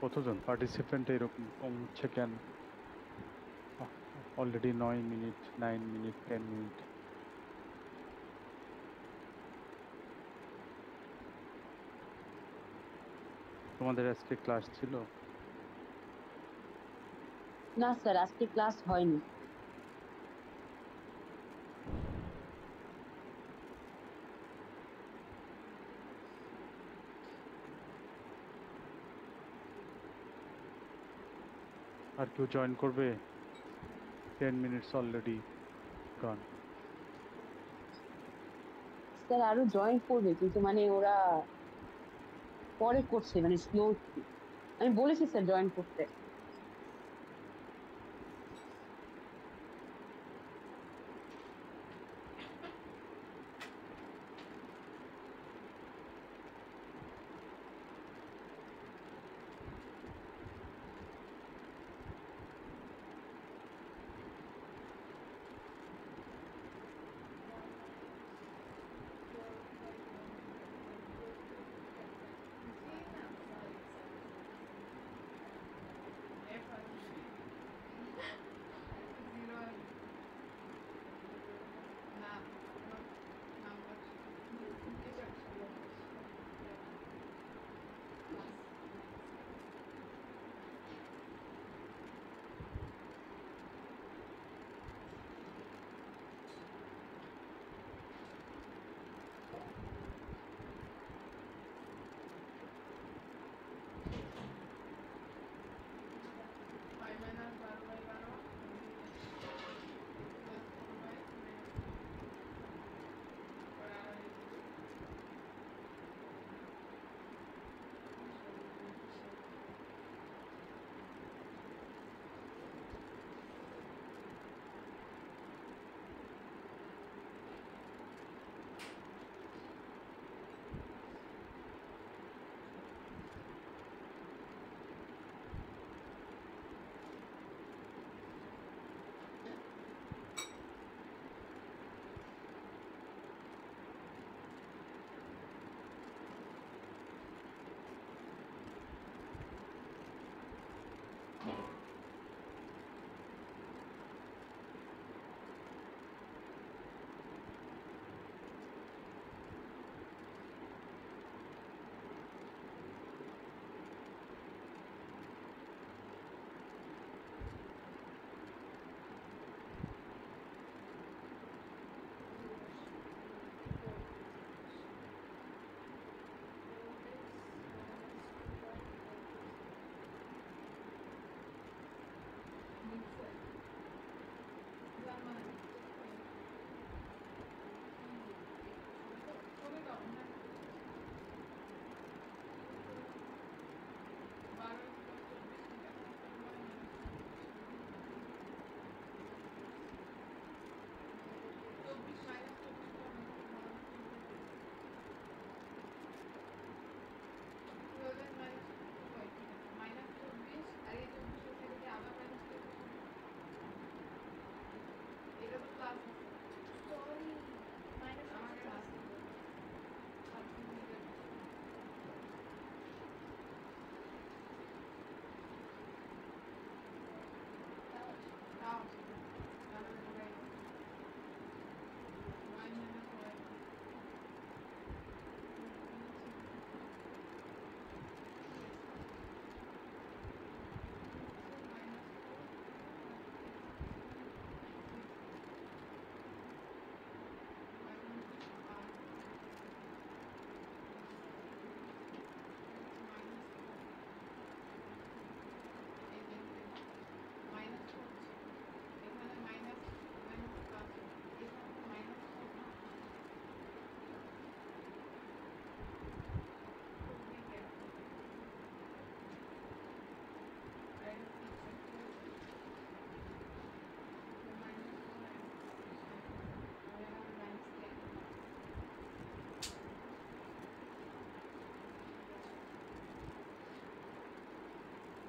কতজন পার্টিসিপেন্ট এরকম কম হচ্ছে কেন? Already 9 minute, 9 minute, 10 minute. তোমাদের আজকে ক্লাস ছিল? না স্যার, আজকে ক্লাস হয়নি। আর কেউ জয়েন করবে? 10 মিনিটস অলরেডি গান। স্যার আরো জয়েন করবে, কিন্তু মানে ওরা পরে করছে, মানে স্লো একটু। আমি বলেছি স্যার জয়েন করতে।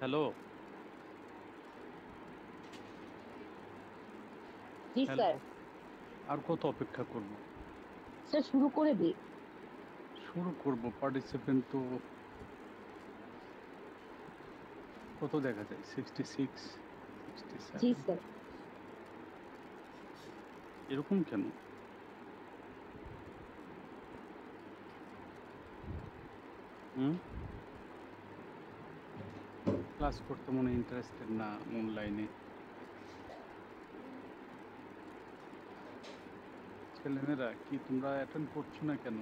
হ্যালো। জি হ্যালো। স্যার। আর কত অপেক্ষা করব? স্যার শুরু করে দিই। শুরু করব, পার্টিসিপেন্ট তো কত দেখা যায়? 66, জি 67 স্যার। এরকম কেন? হুম? ক্লাস করতে মনে ইন্টারেস্টেড না অনলাইনে। ছেলেমেয়েরা কি তোমরা অ্যাটেন্ড করছো না কেন?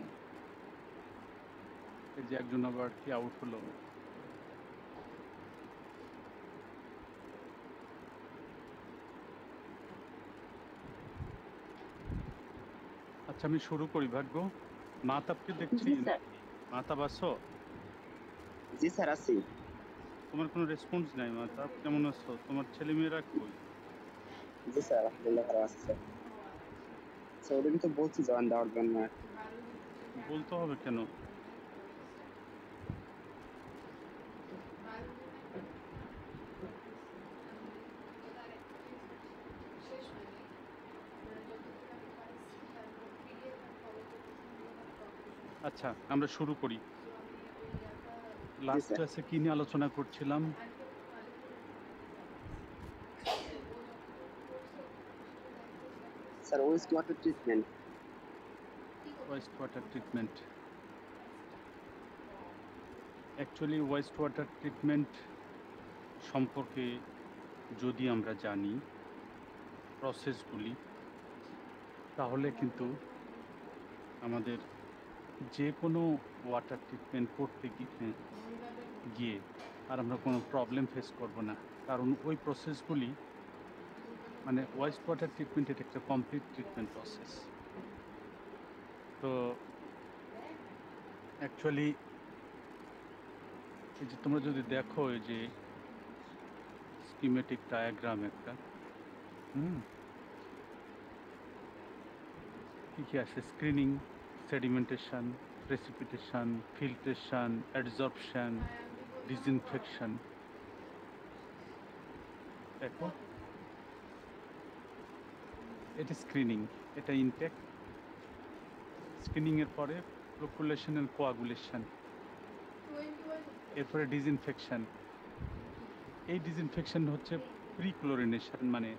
এই যে একজন আবার কি আউট হলো। আচ্ছা আমি শুরু করি ভাগ্য। মাতাবকে দেখছি জি স্যার। নাকি? মাতাব আছো? জি স্যার আছি। তোমার কোনো রেসপন্স নাই মাতাব, কেমন আছো? তোমার ছেলেমেয়েরা কই? জি স্যার আলহামদুলিল্লাহ ভালো আছি স্যার। স্যার ওদেরকে তো বলছি জয়েন দেওয়ার জন্য। বলতে হবে কেন? আচ্ছা আমরা শুরু করি। Last sir. ক্লাসে কি নিয়ে আলোচনা করছিলাম? Sir West water treatment. West water treatment. Actually West water treatment সম্পর্কে যদি আমরা জানি প্রসেসগুলি, তাহলে কিন্তু আমাদের যে কোনো ওয়াটার ট্রিটমেন্ট করতে গিয়ে আর আমরা কোনো প্রবলেম ফেস করব না, কারণ ওই প্রসেসগুলি মানে ওয়েস্ট ওয়াটার ট্রিটমেন্ট এটা একটা কমপ্লিট ট্রিটমেন্ট প্রসেস। তো অ্যাকচুয়ালি এই যে তোমরা যদি দেখো এই যে স্কিমেটিক ডায়াগ্রাম একটা, কি কি আসে? Screening, sedimentation, precipitation, filtration, adsorption, disinfection. দেখো এটা স্ক্রিনিং, এটা ইনটেক। স্ক্রিনিংয়ের পরে ফ্লোকুলেশন অ্যান্ড কোয়াগুলেশন, এরপরে ডিসইনফেকশন। এই ডিসইনফেকশন হচ্ছে প্রিক্লোরিনেশন, মানে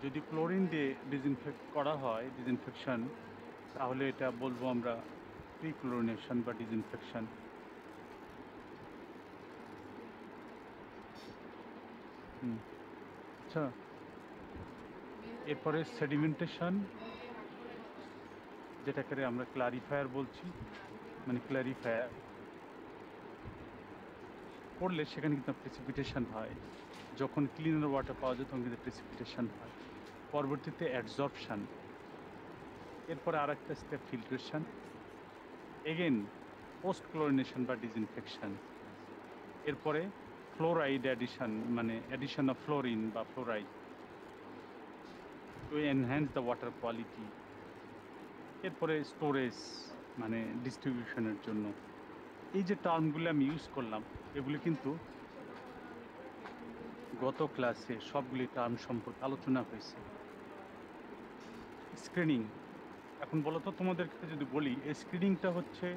যদি ক্লোরিন দিয়ে ডিসইনফেক্ট করা হয় ডিসইনফেকশন, তাহলে এটা বলবো আমরা প্রিক্লোরিনেশন বা ডিসইনফেকশন। আচ্ছা, এরপরে সেডিমেন্টেশন, যেটাকে আমরা ক্লারিফায়ার বলছি, মানে ক্লারিফায়ার করলে সেখানে কিন্তু প্রেসিপিটেশন হয়। যখন ক্লিনার ওয়াটার পাওয়া যায় তখন কিন্তু প্রেসিপিটেশন হয়। পরবর্তীতে অ্যাডজর্পশন, এরপরে আর একটা step filtration, again post chlorination বা ডিসইনফেকশন। এরপরে ফ্লোরাইড অ্যাডিশন, মানে অ্যাডিশন অফ ফ্লোরিন বা fluoride to enhance the water quality. এরপরে স্টোরেজ, মানে ডিস্ট্রিবিউশনের জন্য। এই যে টার্মগুলো আমি ইউজ করলাম, এগুলি কিন্তু গত ক্লাসে সবগুলি টার্ম সম্পর্কে আলোচনা হয়েছে। স্ক্রিনিং, এখন বলো তো তোমাদেরকে যদি বলি এই স্ক্রিনিংটা হচ্ছে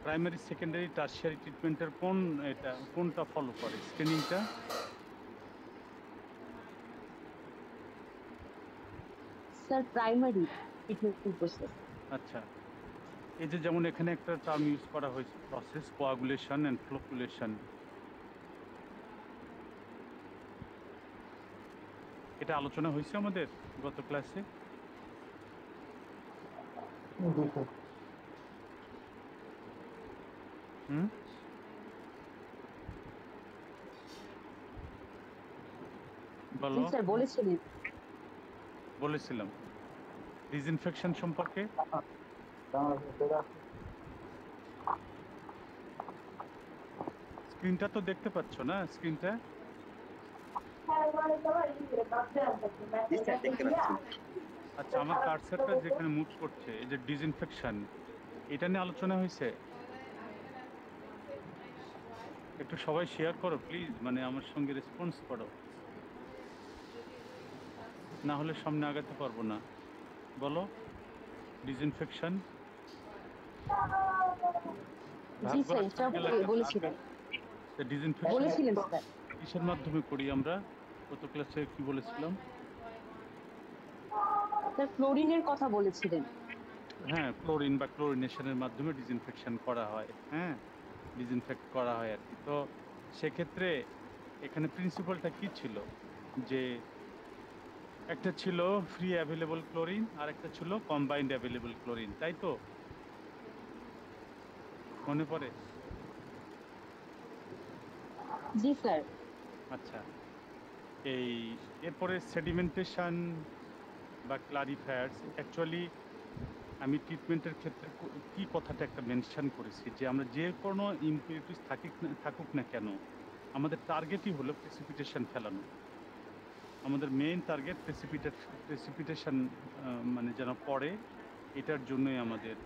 প্রাইমারি, সেকেন্ডারি, টারশিয়ারি ট্রিটমেন্টের কোনটা ফলো করে স্ক্রিনিংটা? Sir primary treatment process. আচ্ছা, এই যে যেমন এখানে একটা টার্ম ইউজ করা হয়েছে প্রসেস কোয়াগুলেশন অ্যান্ড ফ্লোকুলেশন। এটা আলোচনা হয়েছে আমাদের গত ক্লাসে। বলো। জি স্যার বলেছিলেন। বলেছিলাম ডিসইনফেকশন সম্পর্কে। স্ক্রিনটা তো দেখতে পাচ্ছ না? স্ক্রিনটা জি স্যার দেখতে পাচ্ছি। আচ্ছা, আমার কার্সারটা যেখানে মুভ করছে এই যে ডিসইনফেকশন, এটা নিয়ে আলোচনা হয়েছে। একটু সবাই শেয়ার করো প্লিজ, মানে আমার সঙ্গে রেসপন্স করো, না হলে সামনে আগাতে পারবো না। বলো ডিসইনফেকশন। জি স্যার এটা বলেছিলেন। ডিসইনফেকশন বলেছিলেন স্যার। কিসের মাধ্যমে করি আমরা? গত ক্লাসে কি বলেছিলাম? স্যার ক্লোরিনের কথা বলেছিলেন। হ্যাঁ, ক্লোরিন বা ক্লোরিনেশনের মাধ্যমে ডিসইনফেকশন করা হয়। হ্যাঁ, ডিসইনফেক্ট করা হয় আর কি। তো সেক্ষেত্রে এখানে প্রিন্সিপালটা কি ছিল? যে একটা ছিল ফ্রি অ্যাভেলেবল ক্লোরিন আর একটা ছিল কম্বাইন্ড অ্যাভেলেবল ক্লোরিন, তাই তো? মনে পড়ে? জি স্যার। আচ্ছা, এই এরপরে সেডিমেন্টেশন বা ক্লারিফায়ার্স অ্যাকচুয়ালি আমি ট্রিটমেন্টের ক্ষেত্রে কি কথাটা একটা মেনশন করেছি যে আমরা যে কোনো ইম্পিউরিটিস থাকুক না কেন, আমাদের টার্গেটই হলো প্রেসিপিটেশন ফেলানো। আমাদের মেইন টার্গেট প্রেসিপিটেশন মানে যেন পড়ে, এটার জন্যই আমাদের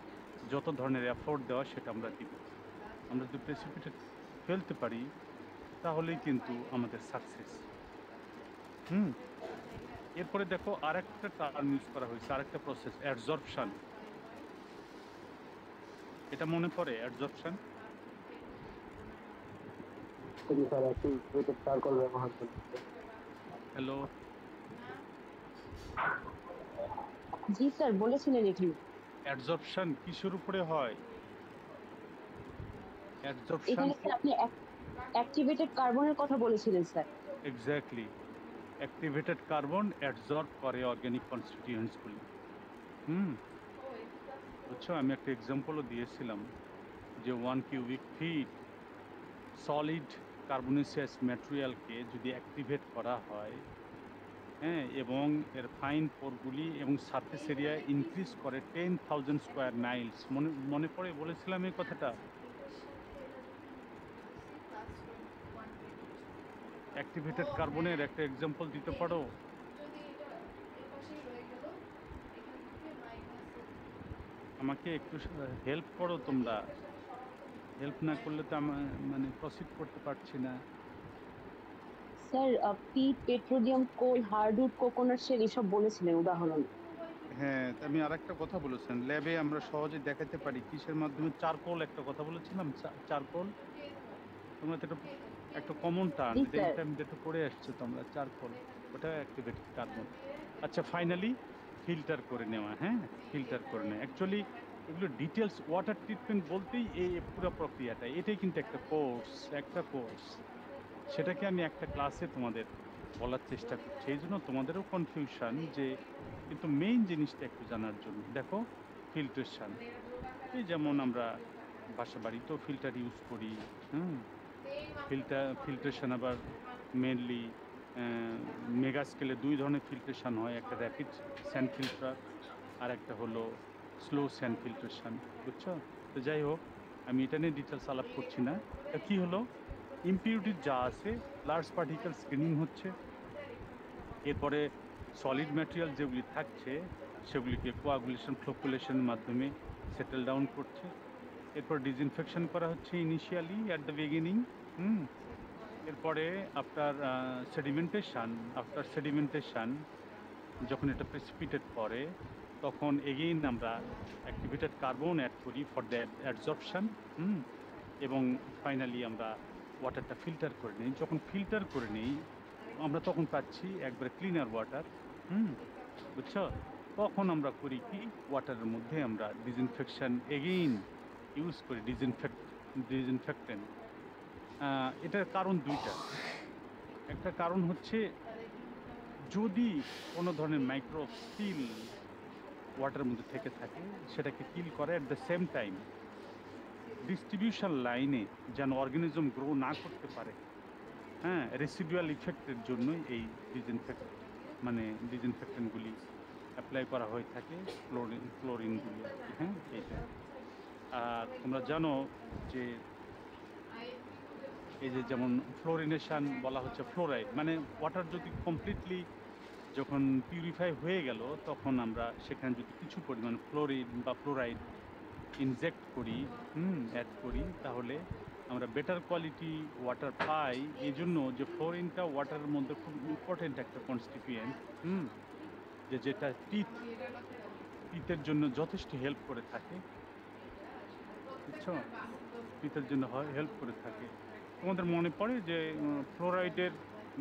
যত ধরনের এফোর্ট দেওয়া সেটা আমরা দিব। আমরা যদি প্রেসিপিটেট ফেলতে পারি তাহলেই কিন্তু আমাদের সাকসেস। এরপরে দেখো আরেকটা টার্ম ইউজ করা হয়েছে, আরেকটা প্রসেস, অ্যাডজর্পশন। এটা মনে পড়ে অ্যাডজর্পশন? হ্যালো, জি স্যার বলেছিলেন এখানে। অ্যাডজর্পশন কিসের উপরে হয়? অ্যাডজর্পশন এখানে স্যার আপনি অ্যাক্টিভেটেড কার্বনের কথা বলেছিলেন স্যার। এক্স্যাক্টলি, অ্যাক্টিভেটেড কার্বন অ্যাডজর্ব করে অর্গানিক কনস্টিটিউয়েন্টসগুলি। বুঝছো, আমি একটা এক্সাম্পলও দিয়েছিলাম যে 1 কিউবিক ফিট সলিড কার্বনেসিয়াস ম্যাটেরিয়ালকে যদি অ্যাক্টিভেট করা হয়, হ্যাঁ, এবং এর ফাইন পোরগুলি এবং সারফেস এরিয়া ইনক্রিজ করে 10,000 স্কোয়ার মাইলস। মনে পড়ে বলেছিলাম এই কথাটা? অ্যাক্টিভেটেড কার্বনের একটা এক্সাম্পল দিতে পারো? আমাকে একটু হেল্প করো তোমরা, হেল্প না করলে তো মানে প্রসিড করতে পারছি না। স্যার পিট, পেট্রোলিয়াম, কোল, হার্ডউড, কোকোনাট শেল এসব বলেছিলেন উদাহরণ। হ্যাঁ, আমি আরেকটা কথা বলেছেন, ল্যাবে আমরা সহজে দেখাতে পারি কিসের মাধ্যমে? চারকোল একটা কথা বলেছিলাম, চারকোল। তোমরা তো একটা কমন টার্ম, জি এটা স্যার। ইন্টারমিডিয়েটে পড়ে আসছো তোমরা, চারকোল। ওটা অ্যাক্টিভেটেড কার্বন। আচ্ছা, ফাইনালি ফিল্টার করে নেওয়া। হ্যাঁ, ফিল্টার করে নেওয়া অ্যাকচুয়ালি এগুলো ডিটেলস। ওয়াটার ট্রিটমেন্ট বলতেই এই পুরো প্রক্রিয়াটা, এটাই কিন্তু একটা কোর্স, একটা কোর্স। সেটাকে আমি একটা ক্লাসে তোমাদের বলার চেষ্টা করছি, এই জন্য তোমাদেরও কনফিউশন যে, কিন্তু মেইন জিনিসটা একটু জানার জন্য। দেখো, ফিল্ট্রেশন, এই যেমন আমরা বাসা বাড়িতেও ফিল্টার ইউজ করি। ফিল্ট্রেশন আবার মেনলি মেগা স্কেলে 2 ধরনের ফিল্ট্রেশন হয়, একটা র্যাপিড স্যান্ড ফিল্টার আর একটা হলো স্লো স্যান্ড ফিল্ট্রেশন। বুঝছো? তো যাই হোক, আমি এটা নিয়ে ডিটেলস আলাপ করছি না। তা কী হলো, ইম্পিউরিটি যা আছে লার্জ পার্টিকেল স্ক্রিনিং হচ্ছে, এরপরে সলিড ম্যাটেরিয়াল যেগুলি থাকছে সেগুলিকে কোয়াগুলেশন ফ্লোকুলেশনের মাধ্যমে সেটেল ডাউন করছে, এরপর ডিসইনফেকশন করা হচ্ছে ইনিশিয়ালি অ্যাট দ্য বিগিনিং। এরপরে আফটার সেডিমেন্টেশন যখন এটা প্রেসিপিটেট করে তখন এগেইন আমরা অ্যাক্টিভেটেড কার্বন অ্যাড করি ফর দ্য অ্যাডজর্পশন। এবং ফাইনালি আমরা ওয়াটারটা ফিল্টার করে নিই। যখন ফিল্টার করে নিই আমরা তখন পাচ্ছি একবারে ক্লিনার ওয়াটার। বুঝছো? তখন আমরা করি কি, ওয়াটারের মধ্যে আমরা ডিসইনফেকশন এগেইন ইউজ করি, ডিসইনফেক্টেন্ট। এটার কারণ দুইটা। একটা কারণ হচ্ছে যদি কোনো ধরনের মাইক্রোস্কিল ওয়াটারের মধ্যে থেকে থাকে সেটাকে কিল করে। At the same time distribution লাইনে যেন অর্গানিজম গ্রো না করতে পারে, হ্যাঁ, রেসিডুয়াল ইফেক্টের জন্যই এই ডিসইনফেক্টেন্টগুলি অ্যাপ্লাই করা হয়ে থাকে, ক্লোরিনগুলি আর কি। হ্যাঁ, এইটা। আর তোমরা জানো যে এই যে যেমন ফ্লোরিনেশন বলা হচ্ছে, ফ্লোরাইড মানে ওয়াটার যদি কমপ্লিটলি যখন পিউরিফাই হয়ে গেল তখন আমরা সেখানে যদি কিছু পরিমাণ ফ্লোরিন বা ফ্লোরাইড ইনজেক্ট করি, অ্যাড করি, তাহলে আমরা বেটার কোয়ালিটি ওয়াটার পাই। এই জন্য যে ফ্লোরিনটা ওয়াটারের মধ্যে খুব ইম্পর্টেন্ট একটা কনস্টিটিউয়েন্ট, যেটা টিথের জন্য যথেষ্ট হেল্প করে থাকে। বুঝছো? টিথের জন্য হেল্প করে থাকে। তো তোমাদের মনে পড়ে যে ফ্লোরাইডের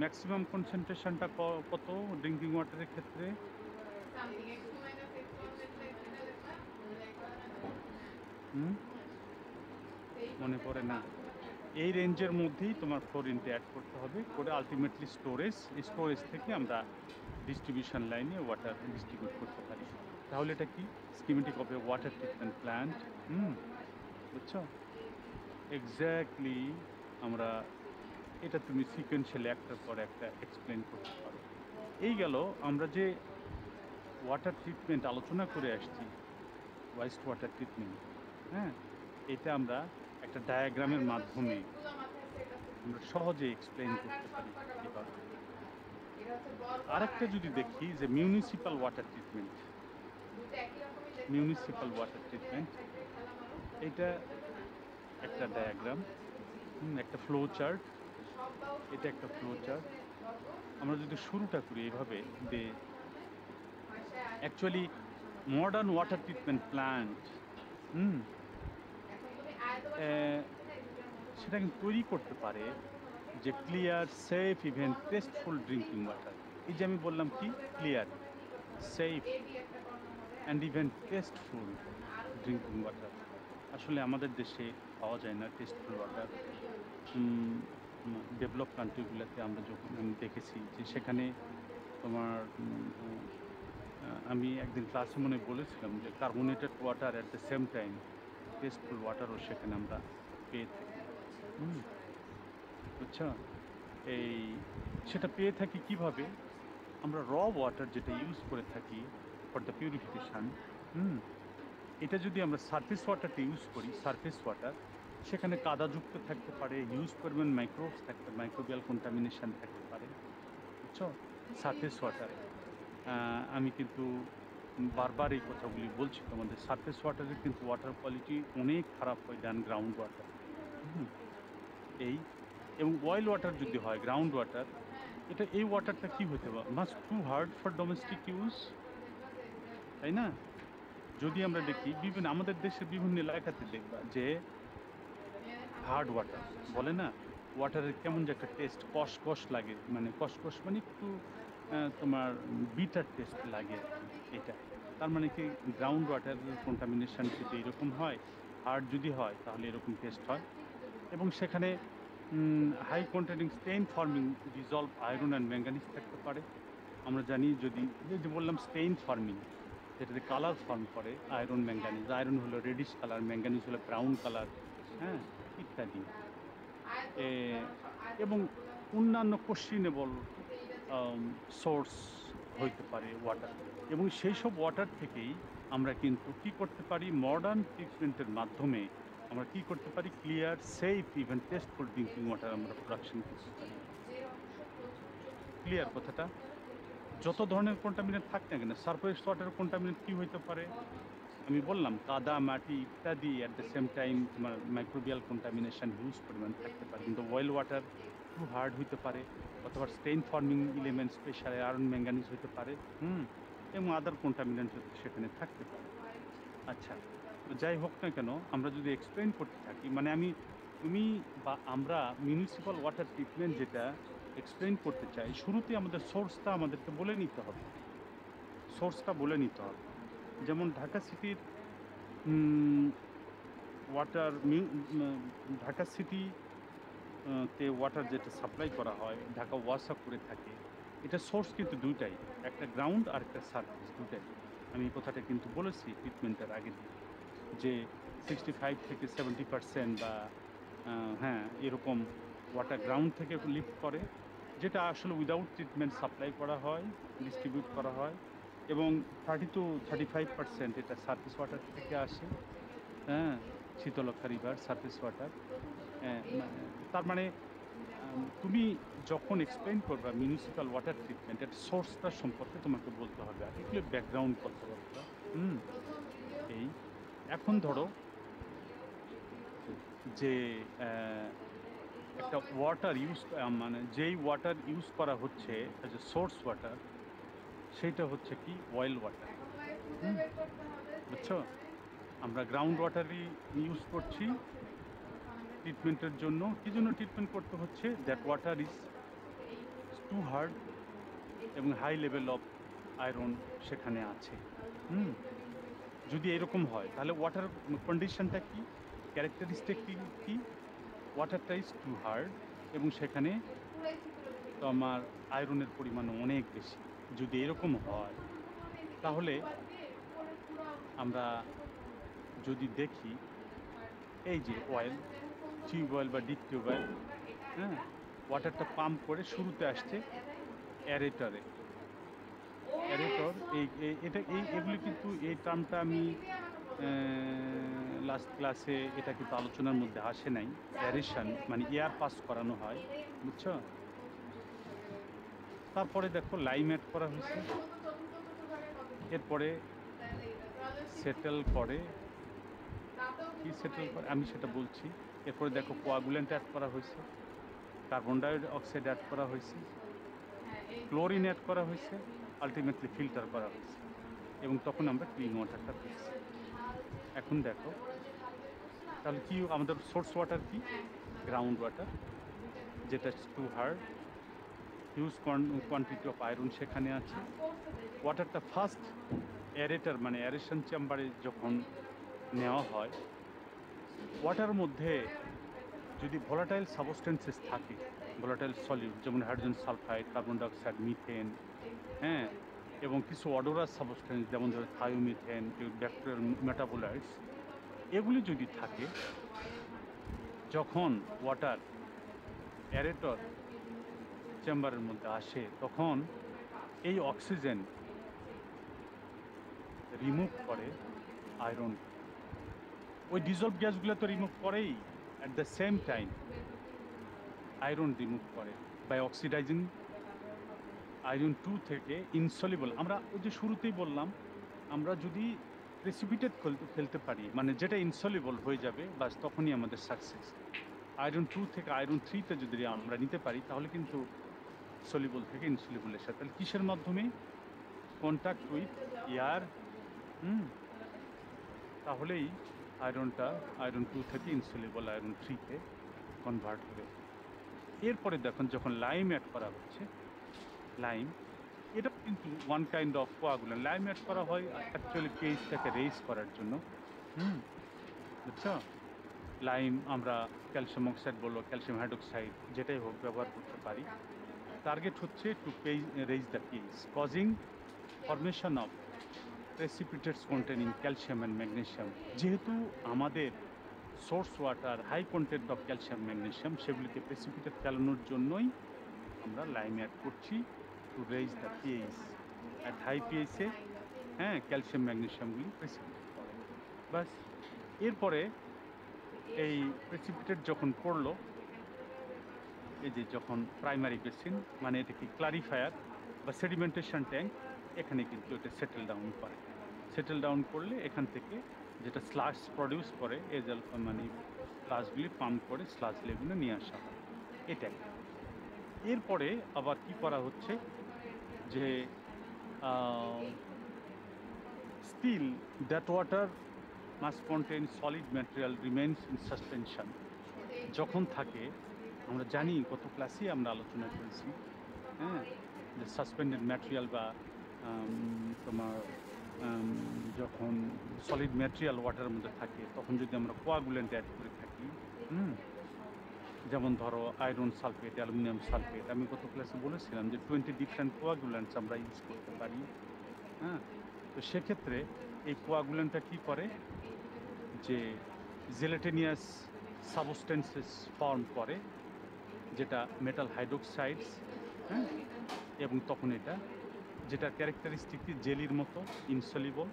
ম্যাক্সিমাম কনসেন্ট্রেশনটা কত ড্রিঙ্কিং ওয়াটারের ক্ষেত্রে? হুম, মনে পড়ে না? এই রেঞ্জের মধ্যেই তোমার ফ্লোরিনটা অ্যাড করতে হবে, করে আলটিমেটলি স্টোরেজ থেকে আমরা ডিস্ট্রিবিউশন লাইনে ওয়াটার ডিস্ট্রিবিউট করতে পারি। তাহলে এটা কি schematic of a water treatment plant. বুঝছো? এক্স্যাক্টলি। আমরা এটা তুমি সিকোয়েন্সিয়ালি একটার পর একটা এক্সপ্লেন করতে পারো। এই গেল আমরা যে ওয়াটার ট্রিটমেন্ট আলোচনা করে আসছি, ওয়েস্ট ওয়াটার ট্রিটমেন্ট। হ্যাঁ, এটা আমরা একটা ডায়াগ্রামের মাধ্যমে আমরা সহজে এক্সপ্লেন করতে পারি কীভাবে। আরেকটা যদি দেখি যে মিউনিসিপ্যাল ওয়াটার ট্রিটমেন্ট, এটা একটা ডায়াগ্রাম, একটা ফ্লো চার্ট। এটা একটা ফ্লো চার্ট। আমরা যদি শুরুটা করি এইভাবে যে actually modern water treatment plant সেটা কিন্তু তৈরি করতে পারে যে clear, safe, even tasteful drinking water. এই যে আমি বললাম কি clear, safe and even tasteful drinking water. আসলে আমাদের দেশে পাওয়া যায় না টেস্টফুল ওয়াটার। ডেভেলপ কান্ট্রিগুলোতে আমরা যখন আমি দেখেছি যে সেখানে তোমার আমি একদিন ক্লাসে মনে বলেছিলাম যে carbonated water at the same time tasteful ওয়াটারও সেখানে আমরা পেয়ে থাকি। বুঝছো? সেটা পেয়ে থাকি কিভাবে? আমরা র ওয়াটার যেটা ইউজ করে থাকি ফর দ্য পিউরিফিকেশান, এটা যদি আমরা সারফেস ওয়াটারটা ইউজ করি, সারফেস ওয়াটার, সেখানে কাদাযুক্ত থাকতে পারে, হিউজ পরিমাণ মাইক্রোবস থাকতে, মাইক্রোবিয়াল কন্টামিনেশান থাকতে পারে। বুঝছো? সারফেস ওয়াটার আমি কিন্তু বারবার এই কথাগুলি বলছি তোমাদের, সারফেস ওয়াটারের কিন্তু ওয়াটার কোয়ালিটি অনেক খারাপ হয় দেন গ্রাউন্ড ওয়াটার। এবং অয়েল ওয়াটার যদি হয়, গ্রাউন্ড ওয়াটার, এই ওয়াটারটা কী হতে পারে? Must to hard for domestic use, তাই না? যদি আমরা দেখি আমাদের দেশের বিভিন্ন এলাকাতে দেখবা যে হার্ড ওয়াটার বলে না, ওয়াটারের কেমন যে একটা টেস্ট, কষ লাগে, মানে কষ মানে একটু তোমার বিটার টেস্ট লাগে এটা। তার মানে কি গ্রাউন্ড ওয়াটারের কন্টামিনেশান যদি এরকম হয়, হার্ড যদি হয়, তাহলে এরকম টেস্ট হয়। এবং সেখানে high containing stain forming dissolve iron and manganese থাকতে পারে। আমরা জানি যদি যে বললাম স্টেইন ফর্মিং, যেটাতে কালার ফর্ম করে আয়রন ম্যাঙ্গানিজ, আয়রন হলো রেডিশ কালার, ম্যাঙ্গানিজ হলো ব্রাউন কালার, হ্যাঁ, ইত্যাদি। এবং অন্যান্য কোশ্চেনেবল সোর্স হইতে পারে ওয়াটার। এবং সেই সব ওয়াটার থেকেই আমরা কিন্তু কী করতে পারি? মডার্ন ট্রিটমেন্টের মাধ্যমে আমরা কী করতে পারি? Clear, safe, even tasteful drinking water আমরা প্রোডাকশন করতে পারি। ক্লিয়ার কথাটা? যত ধরনের কন্টামিনেন্ট থাক না কেন, সারফেস ওয়াটার কন্টামিনেন্ট কী হইতে পারে? আমি বললাম কাদা, মাটি ইত্যাদি। অ্যাট দ্য সেম টাইম তোমার মাইক্রোবিয়াল কন্টামিনেশান হিউজ পরিমাণ থাকতে পারে। কিন্তু অয়েল ওয়াটার টু হার্ড হইতে পারে, অথবা stain forming element, special iron manganese হতে পারে, এবং আদার কন্টামিনেন্ট সেখানে থাকতে পারে। আচ্ছা, যাই হোক না কেন, আমরা যদি এক্সপ্লেন করতে থাকি, মানে তুমি বা আমরা মিউনিসিপ্যাল ওয়াটার ট্রিটমেন্ট যেটা এক্সপ্লেন করতে চাই, শুরুতে আমাদের সোর্সটা আমাদেরকে বলে নিতে হবে। যেমন ঢাকা সিটির ঢাকা সিটি তে ওয়াটার যেটা সাপ্লাই করা হয়, ঢাকা ওয়াসা করে থাকে, এটা সোর্স কিন্তু দুইটাই, একটা গ্রাউন্ড আর একটা সারফেস, দুটাই। আমি এই কথাটা কিন্তু বলেছি ট্রিটমেন্টের আগে যে 65 থেকে 70% বা হ্যাঁ এরকম ওয়াটার গ্রাউন্ড থেকে লিফট করে, যেটা আসলে উইদাউট ট্রিটমেন্ট সাপ্লাই করা হয়, ডিস্ট্রিবিউট করা হয়। এবং 30 to 35% এটা সারফেস ওয়াটার থেকে আসে, হ্যাঁ, শীতলক্ষা রিভার সারফেস ওয়াটার। তার মানে তুমি যখন এক্সপ্লেন করবা মিউনিসিপ্যাল ওয়াটার ট্রিটমেন্ট, এর সোর্সটা সম্পর্কে তোমাকে বলতে হবে, আর এগুলো ব্যাকগ্রাউন্ড কথাবার্তা। এখন ধরো যে একটা ওয়াটার ইউজ, মানে যেই ওয়াটার ইউজ করা হচ্ছে অ্যাজ এ সোর্স ওয়াটার, সেইটা হচ্ছে কি অয়েল ওয়াটার। বুঝছো? আমরা গ্রাউন্ড ওয়াটারই ইউজ করছি, ট্রিটমেন্টের জন্য কি জন্য ট্রিটমেন্ট করতে হচ্ছে, that water is too hard এবং হাই লেভেল অফ আয়রন সেখানে আছে। হুম যদি এরকম হয় তাহলে ওয়াটার কন্ডিশনটা কি, ক্যারেক্টারিস্টিক কি, ওয়াটারটা ইজ টু হার্ড এবং সেখানে তো আমার আয়রনের পরিমাণ অনেক বেশি। যদি এরকম হয় তাহলে আমরা যদি দেখি এই যে অয়েল, টিউবওয়েল বা ডিপ টিউবওয়েল, হ্যাঁ, ওয়াটারটা পাম্প করে শুরুতে আসছে অ্যারেটরে। অ্যারেটর এগুলি কিন্তু এই টার্মটা আমি লাস্ট ক্লাসে এটা কিন্তু আলোচনার মধ্যে আসে নাই। অ্যারেশন মানে এয়ার পাস করানো হয়, বুঝছো? তারপরে দেখো লাইম অ্যাড করা হয়েছে, এরপরে সেটেল করে, কি সেটেল করে আমি সেটা বলছি। এরপরে দেখো কোয়াগুলেন্ট অ্যাড করা হয়েছে, কার্বন ডাই অক্সাইড অ্যাড করা হয়েছে, ক্লোরিন অ্যাড করা হয়েছে, আলটিমেটলি ফিল্টার করা হয়েছে এবং তখন আমরা ক্লিন ওয়াটারটা পেয়েছি। এখন দেখো তাহলে কি আমাদের সোর্স ওয়াটার কি, গ্রাউন্ড ওয়াটার, যেটা too hard, huge quantity of iron সেখানে আছে। ওয়াটারটা ফার্স্ট অ্যারেটার মানে অ্যারেশন চেম্বারে যখন নেওয়া হয়, ওয়াটার মধ্যে যদি ভোলাটাইল সাবস্টেন্সেস থাকে, ভোলাটাইল সলিউড যেমন hydrogen sulphide, carbon dioxide, methane, হ্যাঁ, এবং কিছু অডোরাস সাবস্টেন্স যেমন ধরো থায়োমিথেন, ব্যাকটেরিয়াল মেটাবোলাইটস, এগুলি যদি থাকে, যখন ওয়াটার অ্যারেটর চেম্বারের মধ্যে আসে তখন এই অক্সিজেন রিমুভ করে আয়রন। ওই ডিজলভ গ্যাসগুলো তো রিমুভ করেই, at the same time iron remove করে বাই অক্সিডাইজিং আয়রন 2 থেকে ইনসলিবল। আমরা ওই যে শুরুতেই বললাম, আমরা যদি প্রেসিপিটেট ফেলতে পারি মানে যেটা ইনসলিবল হয়ে যাবে, বাস তখনই আমাদের সাকসেস। আয়রন 2 থেকে আয়রন 3তে যদি আমরা নিতে পারি তাহলে কিন্তু সলিবল থেকে ইনসলিবলের সাথে, তাহলে কিসের মাধ্যমে, কন্ট্যাক্ট উইথ এয়ার, তাহলেই আয়রনটা আয়রন 2 থেকে ইনসলিবল আয়রন 3তে কনভার্ট হবে। এরপরে দেখুন যখন লাইম অ্যাড করা হচ্ছে, লাইম এটা কিন্তু one kind of coagulant. Lime add করা হয় অ্যাকচুয়ালি পেজটাকে রেজ করার জন্য, বুঝছো? লাইম আমরা ক্যালসিয়াম অক্সাইড বললো, ক্যালসিয়াম হাইড্রোক্সাইড যেটাই হোক ব্যবহার করতে পারি। টার্গেট হচ্ছে to raise the pH causing formation of precipitates containing calcium and magnesium. যেহেতু আমাদের source water high content of calcium magnesium, সেগুলিকে প্রেসিপিটেট ফেলানোর জন্যই আমরা লাইম অ্যাড করছি to raise the pH. At high পিএইচে হ্যাঁ ক্যালসিয়াম ম্যাগনেসিয়ামগুলি প্রেসিপিটেট করে। বাস এরপরে এই প্রেসিপিটেট যখন পড়লো, এই যে যখন প্রাইমারি বেসিন মানে এটা কি ক্লারিফায়ার বা সেডিমেন্টেশন ট্যাঙ্ক, এখানে কিন্তু এটা সেটেল ডাউন করে। সেটেল ডাউন করলে এখান থেকে যেটা স্লাশ প্রডিউস করে এজল মানে স্লাশগুলি পাম্প করে স্লাশ লেগুনে নিয়ে আসা হয়, এটা। এরপরে আবার কি করা হচ্ছে যে still that water must contain solid material remains in suspension. যখন থাকে, আমরা জানি গত ক্লাসে আমরা আলোচনা করেছি, হ্যাঁ, যে সাসপেন্ডেড ম্যাটেরিয়াল বা তোমার যখন সলিড ম্যাটেরিয়াল ওয়াটারের মধ্যে থাকে তখন যদি আমরা কোয়াগুলেন্ট অ্যাড করে থাকি, যেমন ধরো আয়রন সালফেট, অ্যালুমিনিয়াম সালফেট, আমি গত ক্লাসে বলেছিলাম যে 20 ডিফারেন্ট কোয়াগুলেন্টস আমরা ইউজ করতে পারি, হ্যাঁ। তো সেক্ষেত্রে এই কোয়াগুলেন্টটা কী করে যে জেলেটেনিয়াস সাবস্টেন্সেস ফর্ম করে, যেটা মেটাল হাইড্রোক্সাইডস, হ্যাঁ, এবং তখন এটা যেটা ক্যারেক্টারিস্টিক জেলির মতো ইনসলিবল,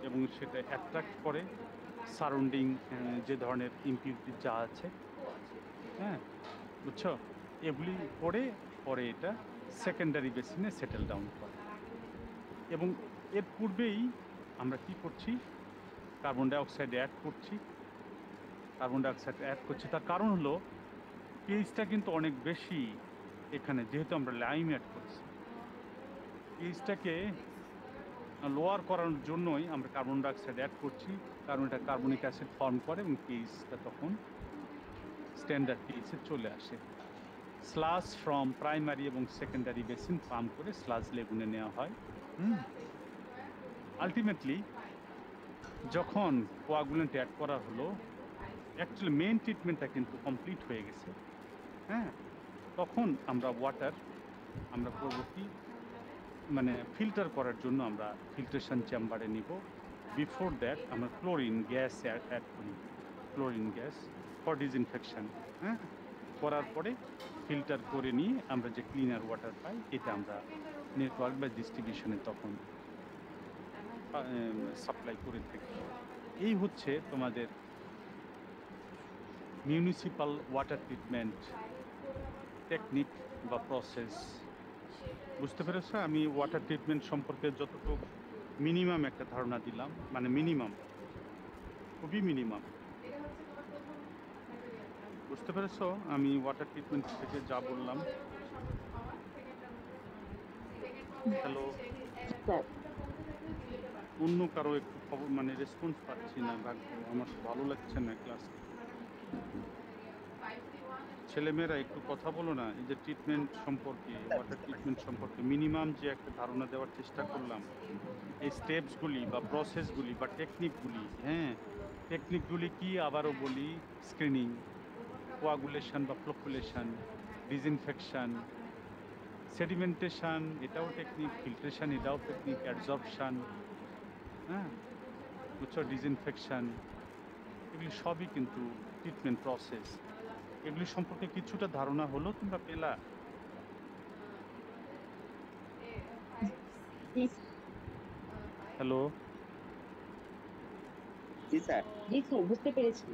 এবং সেটা অ্যাট্রাক্ট করে সারাউন্ডিং যে ধরনের ইম্পিউরিটি যা আছে, হ্যাঁ, বুঝছো? এগুলি পরে এটা সেকেন্ডারি বেসিনে সেটেল ডাউন করে। এবং এর পূর্বেই আমরা কি করছি, কার্বন ডাইঅক্সাইড অ্যাড করছি। তার কারণ হলো পিএইচটা কিন্তু অনেক বেশি এখানে, যেহেতু আমরা লাইম অ্যাড করছি। পিএইচটাকে লোয়ার করানোর জন্যই আমরা কার্বন ডাইঅক্সাইড অ্যাড করছি, কারণ এটা কার্বনিক অ্যাসিড ফর্ম করে এবং পিএইচটা তখন স্ট্যান্ডার্ড পিএইচে চলে আসে। স্লাস ফ্রম প্রাইমারি এবং সেকেন্ডারি বেসিন পাম্প করে স্লাস লেগুনে নেওয়া হয়। আলটিমেটলি যখন কোয়াগুলেন্ট অ্যাড করা হলো, অ্যাকচুয়ালি মেইন ট্রিটমেন্টটা কিন্তু কমপ্লিট হয়ে গেছে। হ্যাঁ, তখন আমরা আমরা পরবর্তী মানে ফিল্টার করার জন্য আমরা ফিল্ট্রেশন চেম্বারে নিব। বিফোর দ্যাট আমরা ক্লোরিন গ্যাস অ্যাড করি, ক্লোরিন গ্যাস ফর ডিসইনফেকশন। হ্যাঁ, করার পরে ফিল্টার করে নিয়ে আমরা যে ক্লিনার ওয়াটার পাই, এটা আমরা নেটওয়ার্ক বা ডিস্ট্রিবিউশনে তখন সাপ্লাই করে থাকি। এই হচ্ছে তোমাদের মিউনিসিপাল ওয়াটার ট্রিটমেন্ট টেকনিক বা প্রসেস। বুঝতে পেরেছ? আমি ওয়াটার ট্রিটমেন্ট সম্পর্কে যতটুকু মিনিমাম একটা ধারণা দিলাম, মানে মিনিমাম, খুবই মিনিমাম। বুঝতে পেরেছ আমি ওয়াটার ট্রিটমেন্ট থেকে যা বললাম? হ্যালো, স্যার অন্য কারো একটু খবর মানে রেসপন্স পাচ্ছি না, ভাগ্য আমার ভালো লাগছে না ক্লাস। ছেলেমেয়েরা একটু কথা বলো না, এই যে ট্রিটমেন্ট সম্পর্কে, ওয়াটার ট্রিটমেন্ট সম্পর্কে মিনিমাম যে একটা ধারণা দেওয়ার চেষ্টা করলাম, এই স্টেপসগুলি বা প্রসেসগুলি বা টেকনিকগুলি। হ্যাঁ, টেকনিকগুলি কি আবারও বলি, স্ক্রিনিং, কোয়াগুলেশন বা ফ্লোকুলেশন, ডিসইনফেকশন, সেডিমেন্টেশন এটাও টেকনিক, ফিল্ট্রেশন এটাও টেকনিক, অ্যাডজর্পশন, হ্যাঁ বুঝছো, ডিসইনফেকশন, এগুলি সবই কিন্তু ট্রিটমেন্ট প্রসেস। এগুলি সম্পর্কে কিছুটা ধারণা হলো, তোমরা পেলা? হ্যালো, জি স্যার। জি স্যার বুঝতে পেরেছি।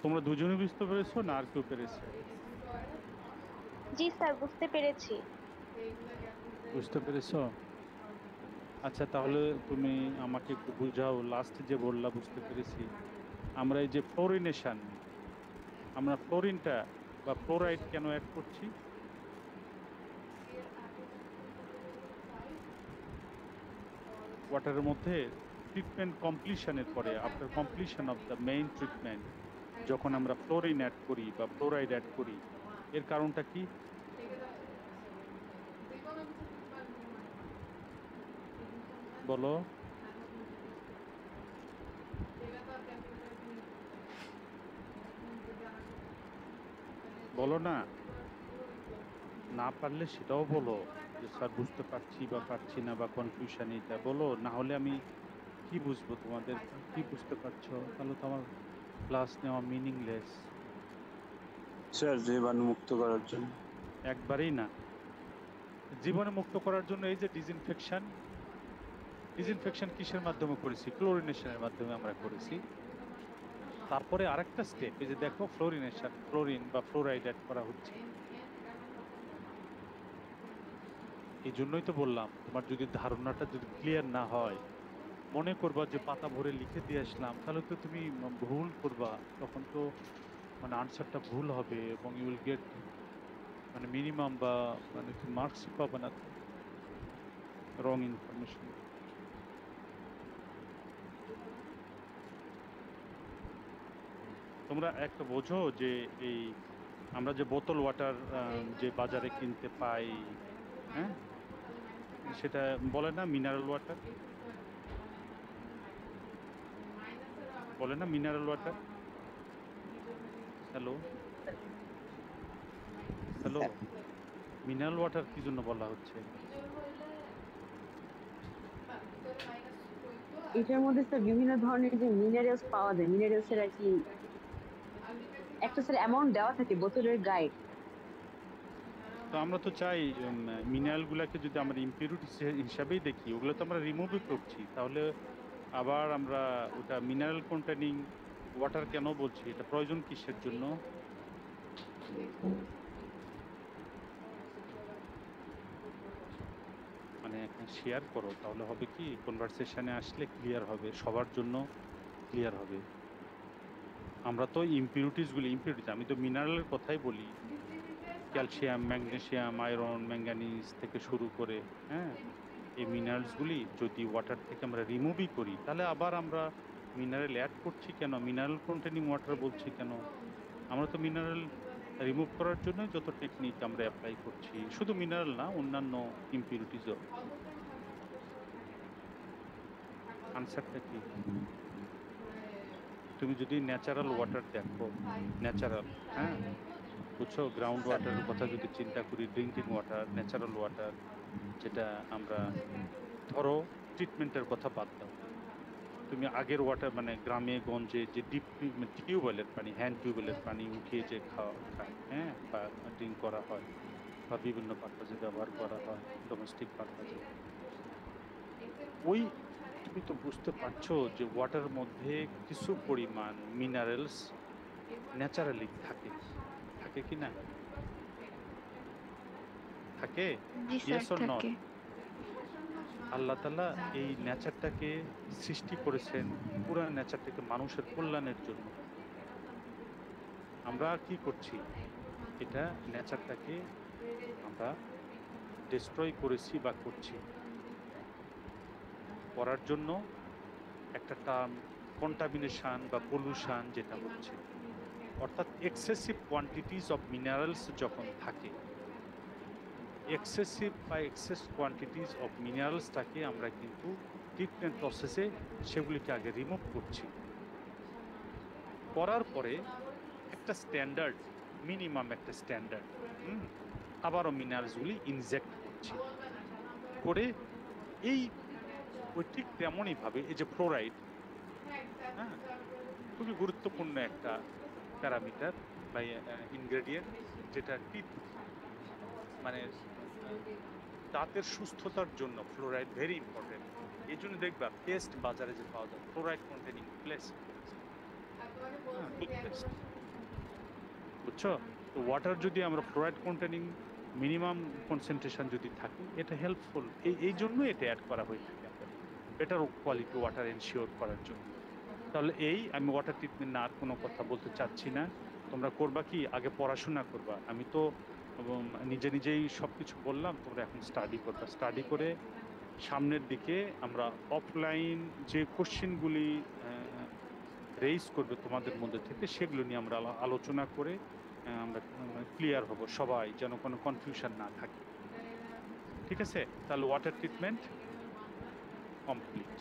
তোমরা দুজনে বুঝতে পেরেছো না আর কেউ পেরেছে? জি স্যার বুঝতে পেরেছি। বুঝতে পেরেছো? আচ্ছা, তাহলে তুমি আমাকে একটু বুঝাও, লাস্ট যে বললা বুঝতে পেরেছি। আমরা এই যে ফ্লোরিনেশন, আমরা ফ্লোরিনটা বা ফ্লোরাইড কেন অ্যাড করছি? ওয়াটারের মধ্যে ট্রিটমেন্ট কমপ্লিশনের পরে, after completion of the main treatment, যখন আমরা ফ্লোরিন অ্যাড করি বা ফ্লোরাইড অ্যাড করি, এর কারণটা কি? বলো। বলো না, না পারলে সেটাও বলো যে স্যার বুঝতে পারছি বা পারছি না, বা কনফিউশন, এটা বলো। না হলে আমি কি বুঝবো তোমাদের কি বুঝতে পারছো? তাহলে তো আমার ক্লাস নেওয়া মিনিংলেস। স্যার জীবাণু মুক্ত করার জন্য। একবারেই না, জীবাণু মুক্ত করার জন্য এই যে ডিসইনফেকশন, ডিসইনফেকশন কিসের মাধ্যমে করেছি? ক্লোরিনেশনের মাধ্যমে আমরা করেছি। তারপরে আরেকটা স্টেপ, এই যে দেখো ফ্লোরিনেশন, ফ্লোরিন বা ফ্লোরাইড অ্যাড করা হচ্ছে। এই জন্যই তো বললাম, তোমার যদি ধারণাটা যদি ক্লিয়ার না হয়, মনে করবা যে পাতা ভরে লিখে দিয়ে আসলাম, তাহলে তো তুমি ভুল করবা, তখন তো মানে আনসারটা ভুল হবে এবং ইউ উইল গেট মানে মিনিমাম বা মানে মার্কসই পাবে না, রং ইনফরমেশন। তোমরা একটা বোঝো যে এই আমরা যে বোতল ওয়াটার যে বাজারে কিনতে পাই, হ্যাঁ, সেটা বলে না মিনারেল ওয়াটার, বলে না mineral water. Hello, hello, mineral water কি জন্য বলা হচ্ছে? এটার মধ্যে স্যার বিভিন্ন ধরনের যে মিনারেলস পাওয়া যায়, মিনারেলস এর আর কি একটা স্যার অ্যামাউন্ট দেওয়া থাকে বোতলের গায়ে। তো আমরা তো চাই মিনারেল গুলাকে যদি আমরা ইম্পিউরিটি হিসাবেই দেখি, ওগুলো তো আমরা রিমুভই করছি, তাহলে আবার আমরা ওটা মিনারেল কন্টেনিং ওয়াটার কেন বলছি? এটা প্রয়োজন কিসের জন্য? মানে শেয়ার করো, তাহলে হবে কি কনভারসেশনে আসলে ক্লিয়ার হবে, সবার জন্য ক্লিয়ার হবে। আমরা তো ইম্পিউরিটিসগুলি, আমি তো মিনারেলের কথাই বলি, ক্যালসিয়াম, ম্যাগনেসিয়াম, আয়রন, ম্যাঙ্গানিজ থেকে শুরু করে, হ্যাঁ, এই মিনারেলসগুলি যদি ওয়াটার থেকে আমরা রিমুভই করি, তাহলে আবার আমরা মিনারেল অ্যাড করছি কেন? মিনারেল কন্টেনিং ওয়াটার বলছি কেন? আমরা তো মিনারেল রিমুভ করার জন্য যত টেকনিক আমরা অ্যাপ্লাই করছি, শুধু মিনারেল না, অন্যান্য ইম্পিউরিটিসও। আনসারটা কি? তুমি যদি ন্যাচারাল ওয়াটার দেখো, ন্যাচারাল, হ্যাঁ বুঝছো, গ্রাউন্ড ওয়াটারের কথা যদি চিন্তা করি, ড্রিঙ্কিং ওয়াটার, ন্যাচারাল ওয়াটার, যেটা আমরা, ধরো ট্রিটমেন্টের কথা বাদ দাও, তুমি আগের ওয়াটার মানে গ্রামে গঞ্জে যে ডিপ টিউবওয়েলের পানি, হ্যান্ড টিউবওয়েলের পানি উঠিয়ে যে খাওয়া খায়, হ্যাঁ, বা ড্রিঙ্ক করা হয়, বা বিভিন্ন পারপাজে ব্যবহার করা হয়, ডোমেস্টিক পারপাজে, ওই, তুমি তো বুঝতে পারছো যে ওয়াটার মধ্যে কিছু পরিমাণ মিনারেলস ন্যাচারালি থাকে, থাকে কি না? থাকে, জি স্যার ইয়েস অর নট? থাকে। আল্লাহ তাআলা এই নেচারটাকে সৃষ্টি করেছেন, পুরো নেচারটাকে মানুষের কল্যাণের জন্য। আমরা কি করছি? এটা নেচারটাকে আমরা ডিস্ট্রয় করেছি বা করছি, করার জন্য একটা টার্ম কন্টামিনেশন বা পলিউশন যেটা হচ্ছে, অর্থাৎ এক্সেসিভ কোয়ান্টিটিস অফ মিনারেলস যখন থাকে, এক্সেসিভ বা এক্সেস কোয়ান্টিটিস অফ মিনারেলসটাকে আমরা কিন্তু ট্রিটমেন্ট প্রসেসে সেগুলিকে আগে রিমুভ করছি, করার পরে একটা স্ট্যান্ডার্ড, মিনিমাম একটা স্ট্যান্ডার্ড, আবারও মিনারেলসগুলি ইনজেক্ট করছি, করে এই ওই ঠিক তেমনইভাবে এই যে ফ্লোরাইড, হ্যাঁ, খুবই গুরুত্বপূর্ণ একটা প্যারামিটার বা ইনগ্রেডিয়েন্ট, যেটা টিথ মানে দাঁতের সুস্থতার জন্য ফ্লোরাইড ভেরি ইম্পর্টেন্ট। এই জন্য দেখবা পেস্ট বাজারে যে পাওয়া যায় ফ্লোরাইড কন্টেনিং টুথপেস্ট, বুঝছো? তো ওয়াটার যদি আমরা ফ্লোরাইড কন্টেনিং মিনিমাম কনসেন্ট্রেশন যদি থাকে, এটা হেল্পফুল, এই জন্য এটা অ্যাড করা হয়ে থাকে বেটার কোয়ালিটি ওয়াটার এনশিওর করার জন্য। তাহলে আমি ওয়াটার ট্রিটমেন্ট না আর কোনো কথা বলতে চাচ্ছি না, তোমরা করবা কি, আগে পড়াশোনা করবা। আমি তো নিজেই সব কিছু বললাম, তোমরা এখন স্টাডি করবা, স্টাডি করে সামনের দিকে আমরা অফলাইন যে কোশ্চেনগুলি রেইজ করবে তোমাদের মধ্যে থেকে, সেগুলো নিয়ে আমরা আলোচনা করে আমরা ক্লিয়ার হব সবাই, যেন কোনো কনফিউশন না থাকে। ঠিক আছে? তাহলে ওয়াটার ট্রিটমেন্ট কমপ্লিট।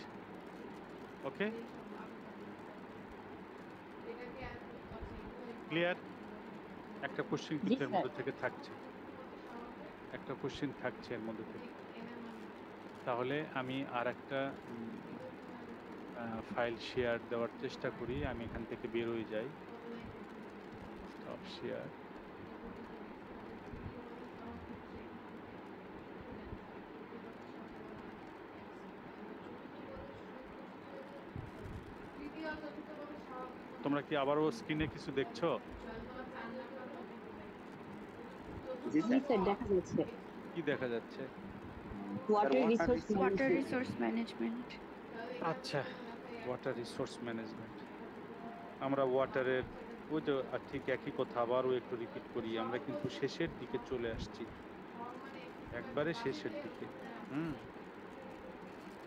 ওকে, ক্লিয়ার? একটা কোশ্চেন জি কিন্তু এর স্যার। মধ্যে থেকে থাকছে, একটা কোশ্চেন থাকছে এর মধ্যে থেকে। তাহলে আমি আর একটা ফাইল শেয়ার দেওয়ার চেষ্টা করি, আমি এখান থেকে বের হয়ে যাই, স্টপ শেয়ার। তোমরা কি আবারও স্ক্রিনে কিছু দেখছো? জি জি স্যার। স্যার, দেখা যাচ্ছে কি দেখা যাচ্ছে? Water water resource water management. Resource management. আচ্ছা, ওয়াটার রিসোর্স ম্যানেজমেন্ট। আমরা ওয়াটারের ওই তো ঠিক একই কথা আবারও একটু রিপিট করি, আমরা কিন্তু শেষের দিকে চলে আসছি, একবারে শেষের দিকে।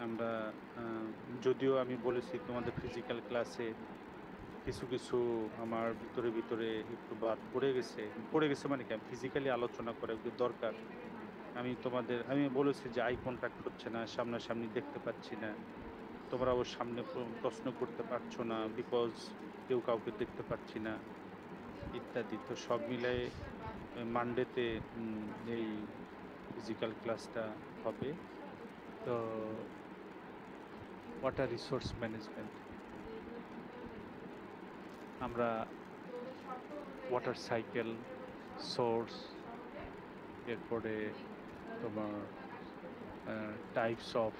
আমরা যদিও আমি বলেছি তোমাদের ফিজিক্যাল ক্লাসে কিছু কিছু আমার ভিতরে একটু বাদ পড়ে গেছে মানে কি, ফিজিক্যালি আলোচনা করা একটু দরকার। আমি বলেছি যে আই কন্ট্যাক্ট হচ্ছে না, সামনাসামনি দেখতে পাচ্ছি না, তোমরা ওর সামনে প্রশ্ন করতে পারছো না বিকজ কেউ কাউকে দেখতে পাচ্ছি না, ইত্যাদি। তো সব মিলাই মানডেতে এই ফিজিক্যাল ক্লাসটা হবে। তো ওয়াটার রিসোর্স ম্যানেজমেন্ট, আমরা ওয়াটার সাইকেল, সোর্স, এরপরে তোমার টাইপস অফ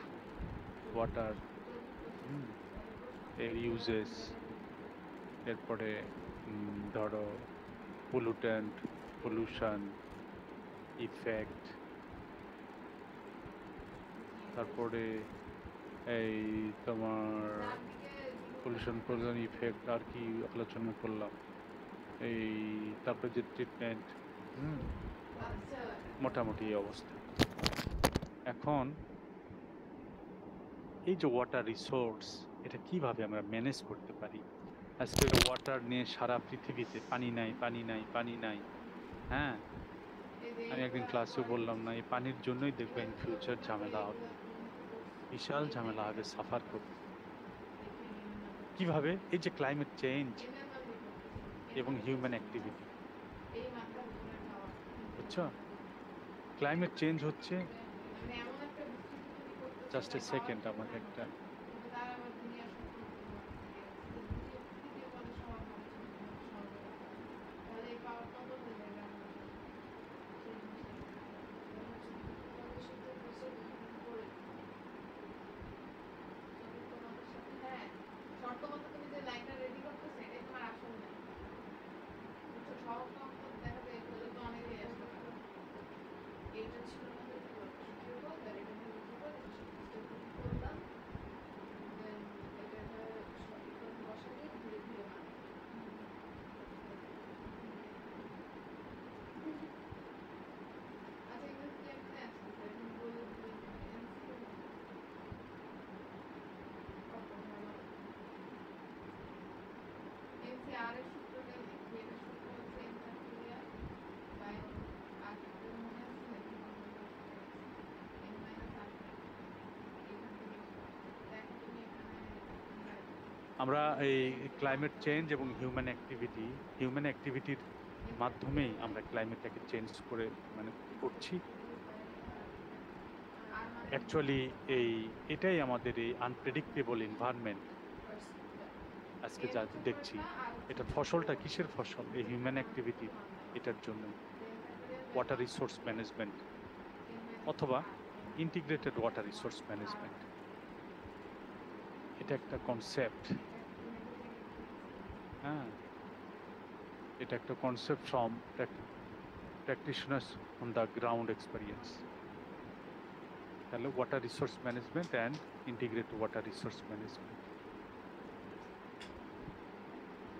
ওয়াটার, এর ইউজেস, এরপরে ধরো পলিউশন, ইফেক্ট, তারপরে এই তোমার পলিউশন ইফেক্ট, আর কি আলোচনা করলাম, এই তারপরে যে ট্রিটমেন্ট, মোটামুটি এই অবস্থা। এখন এই যে ওয়াটার রিসোর্স, এটা কিভাবে আমরা ম্যানেজ করতে পারি, আজকে ওয়াটার নিয়ে সারা পৃথিবীতে পানি নাই, পানি নাই, পানি নাই। হ্যাঁ, আমি একদিন ক্লাসে বললাম না, এই পানির জন্যই দেখবেন ফিউচার ঝামেলা হবে, বিশাল ঝামেলা হবে, সাফার করবে। কিভাবে? এই যে ক্লাইমেট চেঞ্জ এবং হিউম্যান অ্যাক্টিভিটি, বুঝছো? ক্লাইমেট চেঞ্জ হচ্ছে, জাস্ট এ সেকেন্ড, আমাকে একটা আমরা এই ক্লাইমেট চেঞ্জ এবং হিউম্যান অ্যাক্টিভিটির মাধ্যমেই আমরা ক্লাইমেটটাকে চেঞ্জ করে করছি। অ্যাকচুয়ালি এটাই আমাদের এই আনপ্রেডিক্টেবল এনভায়রনমেন্ট আজকে যা দেখছি, এটা ফসলটা কিসের ফসল? এই হিউম্যান অ্যাক্টিভিটি। এটার জন্য ওয়াটার রিসোর্স ম্যানেজমেন্ট অথবা ইন্টিগ্রেটেড ওয়াটার রিসোর্স ম্যানেজমেন্ট, এটা একটা কনসেপ্ট। হ্যাঁ, এটা একটা concept from practitioners on the ground experience. তাহলে water resource management and integrated water resource management,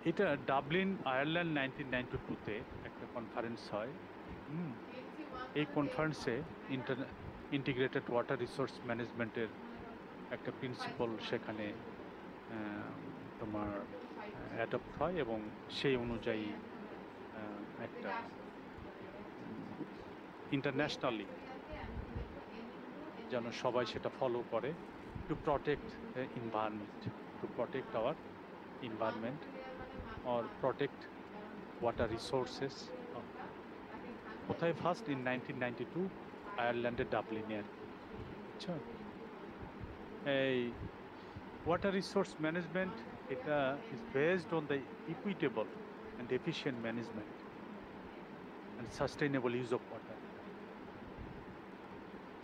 এটা ডাবলিন আয়ারল্যান্ড 1992-তে একটা কনফারেন্স হয়। এই কনফারেন্সে ইন্টিগ্রেটেড ওয়াটার রিসোর্স ম্যানেজমেন্টের একটা প্রিন্সিপাল সেখানে তোমার অ্যাডপ্ট হয় এবং সেই অনুযায়ী একটা ইন্টারন্যাশনালি যেন সবাই সেটা ফলো করে, two protect the environment, two protect our environment or protect water resources. কোথায়? ফার্স্ট ইন 1992 আয়ারল্যান্ডের ডাবলিনে। আচ্ছা, এই ওয়াটার রিসোর্স ম্যানেজমেন্ট, এটা is based on the equitable and efficient management and sustainable use of water.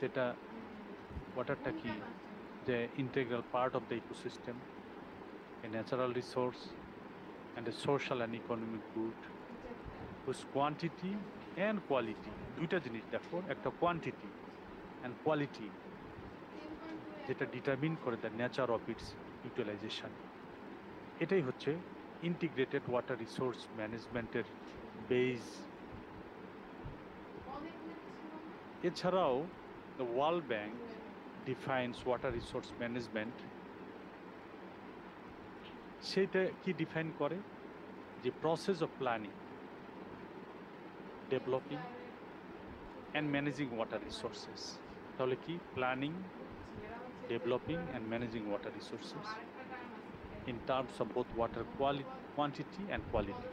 যেটা ওয়াটারটা কি? যে integral part of the ecosystem, a natural resource and a social and economic good whose quantity and quality, দুইটা জিনিস দেখো, একটা quantity and quality, যেটা determine করে the nature of its utilization. এটাই হচ্ছে ইন্টিগ্রেটেড ওয়াটার রিসোর্স ম্যানেজমেন্টের বেস। এছাড়াও the World Bank defines water resource management. সেটা কি ডিফাইন করে? যে process of planning, developing and managing water resources. তাহলে কি? Planning, developing and managing water resources in terms of both water quantity and quality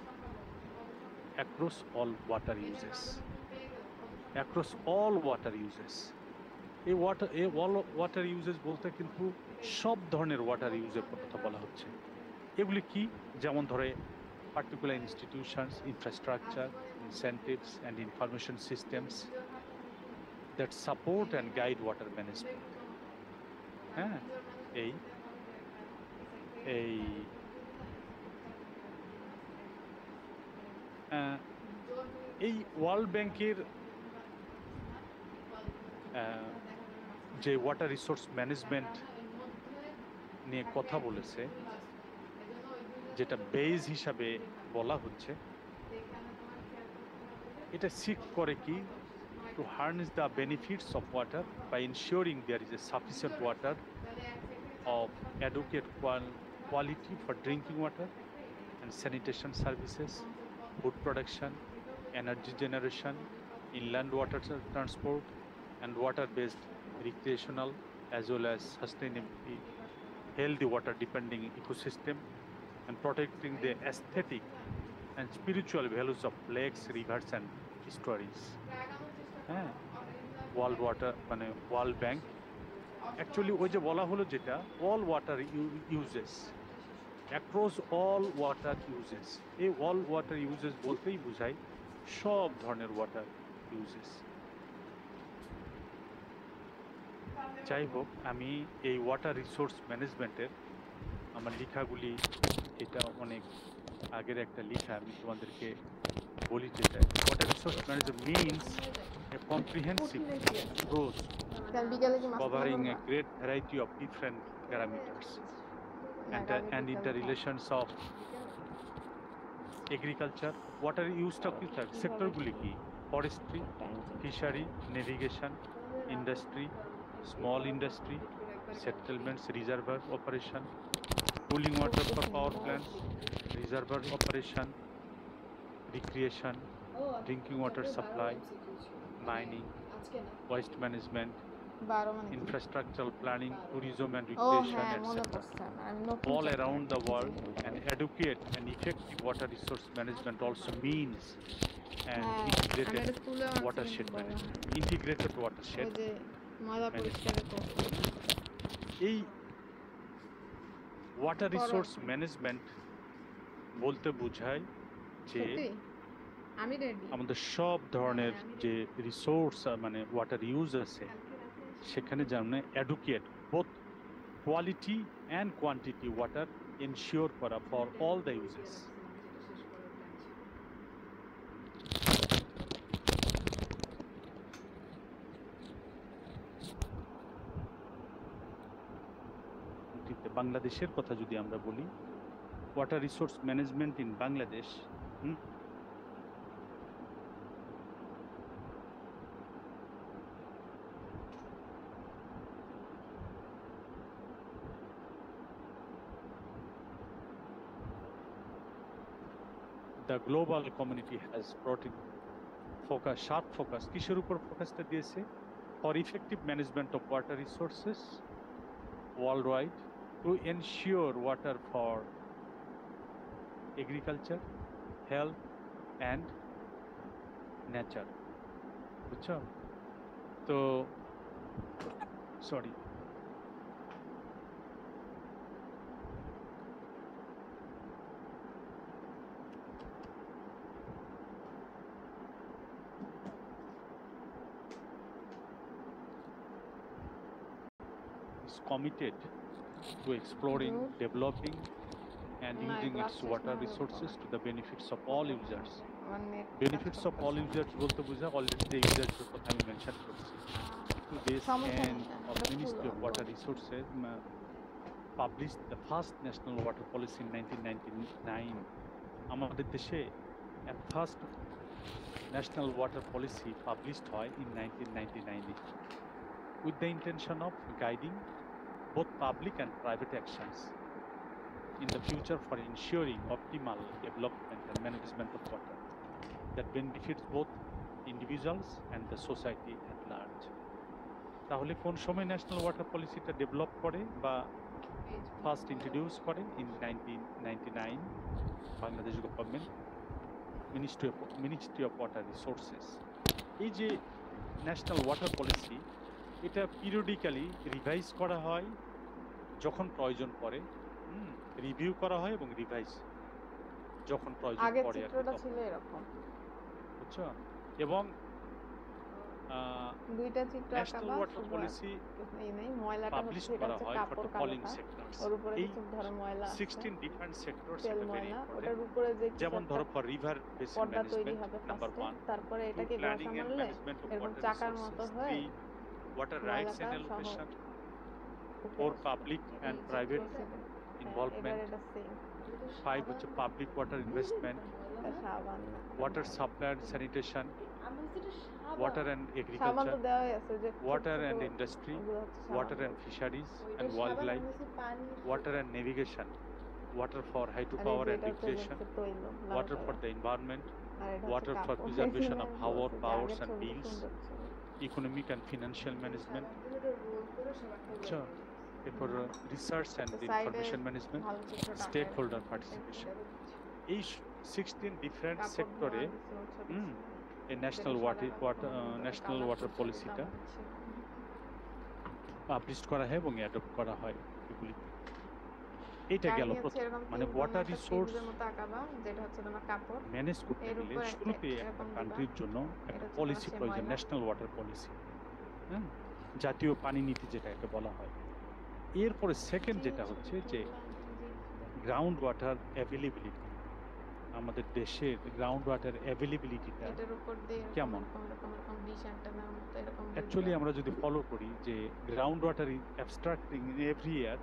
across all water uses, across all water uses. এই water uses বলতে কিন্তু সব ধরনের water ইউজের কথা বলা হচ্ছে। এগুলি কি? যেমন ধরে particular institutions, infrastructure, incentives and information systems that support and guide water management. হ্যাঁ, এই ওয়ার্ল্ড ব্যাংকের যে ওয়াটার রিসোর্স ম্যানেজমেন্ট নিয়ে কথা বলেছে, যেটা বেস হিসাবে বলা হচ্ছে, এটা সিক করে কি? To harness the benefits of water by ensuring there is a sufficient water of adequate quality for drinking water and sanitation services, food production, energy generation, inland water transport, and water-based recreational as well as sustainability, healthy water depending ecosystem, and protecting the aesthetic and spiritual values of lakes, rivers, and estuaries. হ্যাঁ, world water মানে world bank actually ওই যে বলা হলো যেটা all water uses, across all water uses, এই all water uses বলতেই বোঝায় সব ধরনের ওয়াটার ইউজেস। যাই হোক, আমি এই ওয়াটার রিসোর্স ম্যানেজমেন্টের আমার লেখাগুলি, এটা অনেক আগের একটা লেখা, আমি তোমাদেরকে বলি যেটা water resource management means a comprehensive approach covering a great variety of different parameters and interrelations of agriculture, water use sector-গুলি কি, forestry, fishery, navigation, industry, small industry, settlements, reservoir operation, cooling water for power plants, reservoir operation, recreation, drinking water supply, mining, waste management, infrastructural planning, tourism and recreation, etc. All around the world, an adequate and effective water resource management also means an integrated watershed management. Integrated watershed management. এই water resource management বলতে বোঝায় যে আমাদের সব ধরনের যে resource মানে water use আছে সেখানে যেন adequate both quality and quantity water ensure করা ফর অল দ্য ইউজেস। বাংলাদেশের কথা যদি আমরা বলি, water resource management in Bangladesh the global community has brought in sharp focus কিসের উপর ফোকাসটা দিয়েছে? for effective management of water resources worldwide to ensure water for agriculture, health and nature. বুঝছো? তো sorry, committed to exploring, developing and using its water resources to the benefits of all users. Benefits of all users বলতে বোঝায় already যে users কথা আমি mention করছি। To this end, the Ministry of Water Resources published the first national water policy in 1999. আমাদের দেশে first national water policy published হয় in 1999 with the intention of guiding both public and private actions in the future for ensuring optimal development and management of water that benefits both individuals and the society at large. তাহলে কোন সময় national water পলিসিটা develop করে বা first introduce করে? In 1999 Bangladesh government ministry of water resources. এই যে national water policy, এটা periodically revise করা হয় যখন প্রয়োজন পড়ে, রিভিউ করা হয় এবং রিভাইজ যখন প্রয়োজন পড়ে। বুঝছো? এবং দুইটা চিত্র আঁকা ন্যাশনাল ওয়াটার পলিসি পাবলিশ করা হয় ফর দ্য ফলোইং সেক্টরস। এই 16 ডিফারেন্ট সেক্টরস এটা ভেরি ইম্পর্টেন্ট। যেমন ধরো for river basin management number 1, তারপরে এটাকে প্ল্যানিং ঘষা এন্ড মারলে ম্যানেজমেন্ট অফ এরকম ওয়াটার চাকার মতো রিসোর্সেস, হয় 3 water rights and allocation, 4 public and private involvement, 5 হচ্ছে public water investment, water supply and sanitation, water and agriculture, water and industry, water and fisheries and wildlife, water and navigation, water for আর এই hydropower যে and এটা হচ্ছে recreation, হচ্ছে তৈল লাল water for colour, the environment, আর এটা হচ্ছে water for কাপড়। এই preservation জন্য of আমি power, বলছি যে powers আগের and ছবিটা bills, সুন্দর ছিল। economic and financial management, আচ্ছা, এরপর research and তো সাইডে information management, ভালো চিত্র টাকা stakeholder participation. এই 16 different কাপড় সেক্টরে ধোয়া দিছে ওর ছবি হুম, ছিল। এই ন্যাশনাল যেটা ওয়াটার সাদা কাপড় মতো ন্যাশনাল কালার ওয়াটার ছবিটা পলিসিটা আমাদের ছিল। পাবলিশ করা হয় এবং অ্যাডপ্ট করা হয় এগুলিতে। এটা গেল কাহিনী হচ্ছে প্রথম, এরকম মানে 3 কোণ ওয়াটার একটা রিসোর্স ত্রিভুজের মতো আঁকাবা, যেটা হচ্ছে তোমার কাপড়। ম্যানেজ করতে এর গেলে উপর একটা শুরুতে একটা এরকম দিবা, কান্ট্রির জন্য এটা একটা হচ্ছে পলিসি তোমার প্রয়োজন, ময়লা। ন্যাশনাল ওয়াটার পলিসি, হ্যাঁ, জাতীয় পানি নীতি যেটাকে বলা হয়। এরপরে সেকেন্ড যেটা হচ্ছে যে গ্রাউন্ড ওয়াটার অ্যাভেলেবিলিটি, আমাদের দেশের গ্রাউন্ড ওয়াটার অ্যাভেলেবিলিটিটা এটার উপর দিয়ে এরকম কেমন। এরকম এরকম এরকম ডিশ অ্যান্টেনার মতো এরকম দিয়ে অ্যাকচুয়ালি দিবা। আমরা যদি ফলো করি যে ground water is abstracting every year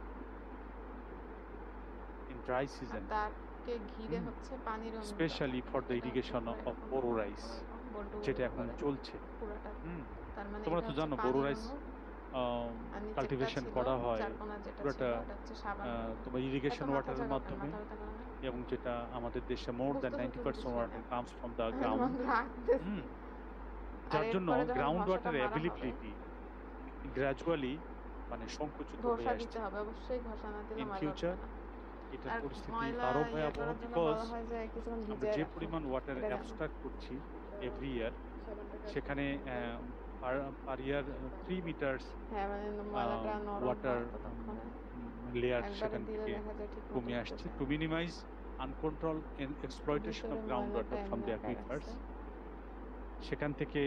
in dry আর সিজন, তারকে ঘিরে হচ্ছে পানির অণুগুলো স্পেশালি থাকে। ফর দ্য এটা হচ্ছে ইরিগেশন পুরো অফ এরকম বোরো এরকম রাইস, এরকম বল্টু যেটা বল্টু এখন করে চলছে। পুরাটা। তার মানে তোমরা এটা তো হচ্ছে জানো বোরো পানির রাইস অণু, আর নিচেরটা কাল্টিভেশন ছিল করা হয় চারকোনা যেটা ছিল পুরোটা এটা হচ্ছে সাবানের মতো। তোমার এত ইরিগেশন মাথা ওয়াটারের জাগাও কেন? মাধ্যমে, মাথা ব্যথা করে না? এবং যেটা আমাদের দেশে মোর দ্যান বুঝতেছো তুমি 90% কিছুই ওয়াটার না। কামস ফ্রম দ্য আমি গ্রাউন্ড। তোমাকে রাখতেছি। আর যার জন্য এরপরে যখন গ্রাউন্ড ঘষাটা ওয়াটার মারা হবে, অ্যাভেলেবিলিটি গ্র্যাজুয়ালি মানে সংকুচিত হয়ে ঘষা দিতে আসছে। হবে অবশ্যই, ঘষা না দিলে ইন ময়লা উঠবে ফিউচার না। এটার আর পরিস্থিতি ময়লা আরো ইয়ে ভয়াবহ, করার জন্য বিকজ বলা হয় যে কিছুক্ষণ আমরা ভিজিয়ে যে রাখো। পরিমাণ ওয়াটার এটা কেন? অ্যাবস্ট্রাক্ট করছি এভরি ইয়ার, সাবানটা সেখানে পার ইয়ার 3 মিটার্স হ্যাঁ, মানে ময়লাটা নরম ওয়াটার হয় ততক্ষণে। লেয়ার একবারে সেখান দিলে থেকে দেখা যায় ঠিক মতো কমে আসছে, উঠতেছে টু না। মিনিমাইজ আনকন্ট্রোল এক্সপ্লয়টেশন ভিতরে অফ গ্রাউন্ড ময়লাটা ওয়াটার ফ্রম এমনি দ্য আটকায় অ্যাকুইফার্স। রাখছে। সেখান থেকে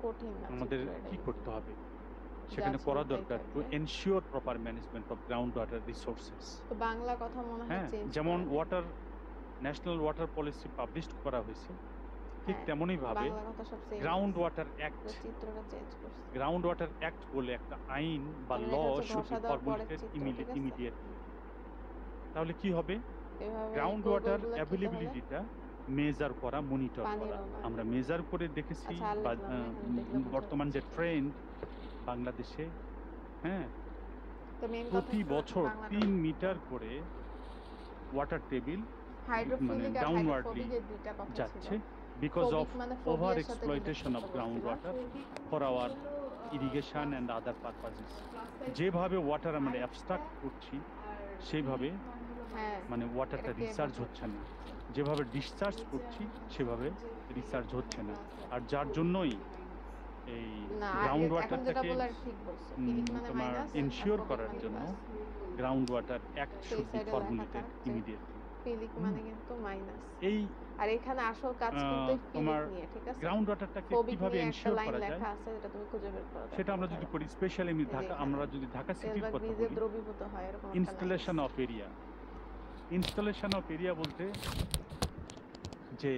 কঠিন না আমাদের চিত্র, এটা কি easy। করতে হবে, যা সেখানে ছিল করা ওটাই দরকার টু থাকবে। Ensure proper management of ground water resources. তো বাংলা কথা মনে হয় হ্যাঁ, চেঞ্জ যেমন করে নাই। Water national water policy publish করা হয়েছে, ঠিক হ্যাঁ, তেমনই ভাবে বাংলা কথা সব সেম গ্রাউন্ড আছে। ওয়াটার অ্যাক্ট, তো চিত্রটা চেঞ্জ করছে। গ্রাউন্ড ওয়াটার অ্যাক্ট বলে একটা আইন বা মানে ল এটা হচ্ছে শুড বি ঘষা দেওয়ার পরের ফর্মুলেটেড চিত্র, ঠিক আছে? ইমিডিয়েটলি। তাহলে কি হবে, এভাবে গ্রাউন্ড গোল ওয়াটার গোলগুলো কি হতে হলে অ্যাভেলেবিলিটিটা মেজার করা, মনিটর পানির করা। অণু আমরা এগুলো। মেজার করে দেখেছি আচ্ছা, আর বা লিখলাম না, এখানে দেখলে বোঝা বর্তমান যে যাচ্ছে। ট্রেন্ড বাংলাদেশে, হ্যাঁ, তো মেইন কথা প্রতি বছর বাংলাটা 3 মিটার করে ওয়াটার টেবিল মানে হাইড্রোফিলিক আর ডাউনওয়ার্ডলি হাইড্রোফোবিক এর দুইটা কথা ছিল। যাচ্ছে বিকজ অফ ফোবিক মানে ওভার ফোবিয়ার সাথে রিলেট এক্সপ্লয়টেশন অফ করতে গ্রাউন্ড বলছিলাম। Water for our irrigation and other purposes. যেভাবে ওয়াটার আমরা অ্যাবস্ট্রাক্ট করছি সেইভাবে হ্যাঁ, মানে ওয়াটারটা এটা কে রিচার্জ বোঝাচ্ছে? হচ্ছে না, যেভাবে ডিসচার্জ করছি সেভাবে রিচার্জ হচ্ছে না। আর যার জন্যই এই না, গ্রাউন্ড এখন যেটা ওয়াটারটাকে বললে ঠিক বলছো। ফিলিক মানে তোমার মাইনাস আর এনশিওর ফোবিক করার মানে জন্য প্লাস। গ্রাউন্ড ওয়াটার অ্যাক্ট সেই শুড বি সাইডে লেখা ফর্মুলেটেড থাক যে ইমিডিয়েটলি। ফিলিক মানে কিন্তু মাইনাস। এই আর এখানে আসল কাজ কিন্তু এই ফিলিক তোমার নিয়ে, ঠিক আছে? গ্রাউন্ড ওয়াটারটাকে ফোবিক কিভাবে নিয়ে একটা এনশিওর লাইন করা যায় লেখা আছে, যেটা তুমি খুঁজে বের করো। সেটা আমরা যদি করি, স্পেশালি এই যে ঢাকা, এখানে আমরা যদি ঢাকা তেল সিটির বা কথা গ্রিজে বলি, দ্রবীভূত হয় এরকম একটা লাইন ইনস্টলেশন আছে। Of area, installation of area বলতে যে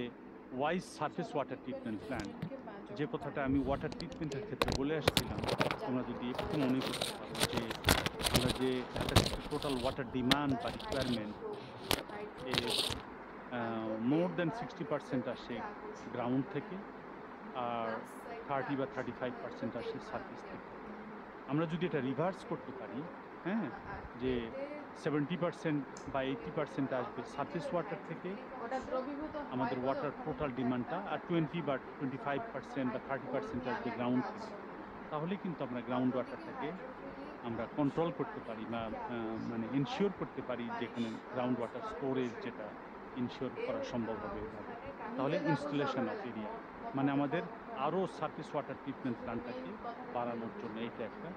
wise surface water treatment plant, যে কথাটা আমি ওয়াটার ট্রিটমেন্টের ক্ষেত্রে বলে আসছিলাম, তোমরা যদি একটু মনে করতে পারো যে আমরা যে ঢাকা সিটির টোটাল ওয়াটার ডিমান্ড বা রিকোয়ারমেন্ট মোর দ্যান 60% আসে গ্রাউন্ড থেকে, আর 30 বা 35% আসে সারফেস থেকে। আমরা যদি এটা রিভার্স করতে পারি, হ্যাঁ, যে 70% বা 80% আসবে সারফেস ওয়াটার থেকে ওটা দ্রবীভূত হয় আমাদের তো ওয়াটার ওখানে টোটাল থেকে ডিমান্ডটা, একটা আর 20 বা 25% বা 30% আসবে গ্রাউন্ড থেকে। তাহলে কিন্তু আমরা গ্রাউন্ড ওয়াটারটাকে আমরা কন্ট্রোল করতে পারি বা মানে ইনশিওর করতে পারি, যেখানে গ্রাউন্ড ওয়াটার স্টোরেজ যেটা ইনশিওর করা সম্ভব হবে এভাবে। তাহলে ইনস্টলেশন অফ এরিয়া মানে আমাদের আরও সারফেস ওয়াটার ট্রিটমেন্ট প্ল্যান্টটাকে বাড়ানোর জন্য এটা একটা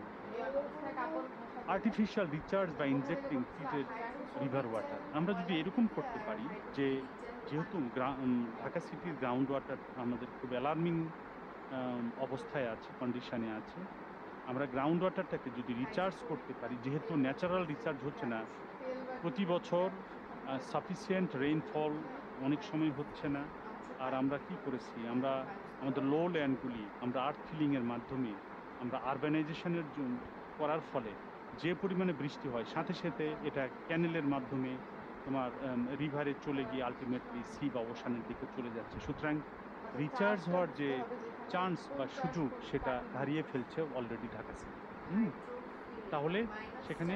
আর্টিফিশিয়াল রিচার্জ বা ইনজেক্টিং ট্রিটেড রিভার ওয়াটার। আমরা যদি এরকম করতে পারি যে যেহেতু ঢাকা সিটির গ্রাউন্ড ওয়াটার আমাদের খুব অ্যালার্মিং অবস্থায় আছে, কন্ডিশনে আছে, আমরা গ্রাউন্ড ওয়াটারটাকে যদি রিচার্জ করতে পারি, যেহেতু ন্যাচারাল রিচার্জ হচ্ছে না, প্রতি বছর সাফিসিয়েন্ট রেইনফল অনেক সময় হচ্ছে না, আর আমরা কি করেছি, আমরা আমাদের লো ল্যান্ডগুলি আমরা আর্থ ফিলিংয়ের মাধ্যমে আমরা আরবানাইজেশনের করার ফলে যে পরিমাণে বৃষ্টি হয়, সাথে সাথে এটা ক্যানেলের মাধ্যমে তোমার রিভারে চলে গিয়ে আলটিমেটলি সি বা ওশানের দিকে চলে যাচ্ছে। সুতরাং রিচার্জ হওয়ার যে চান্স বা সুযোগ সেটা হারিয়ে ফেলছে অলরেডি ঢাকা সিটি। তাহলে সেখানে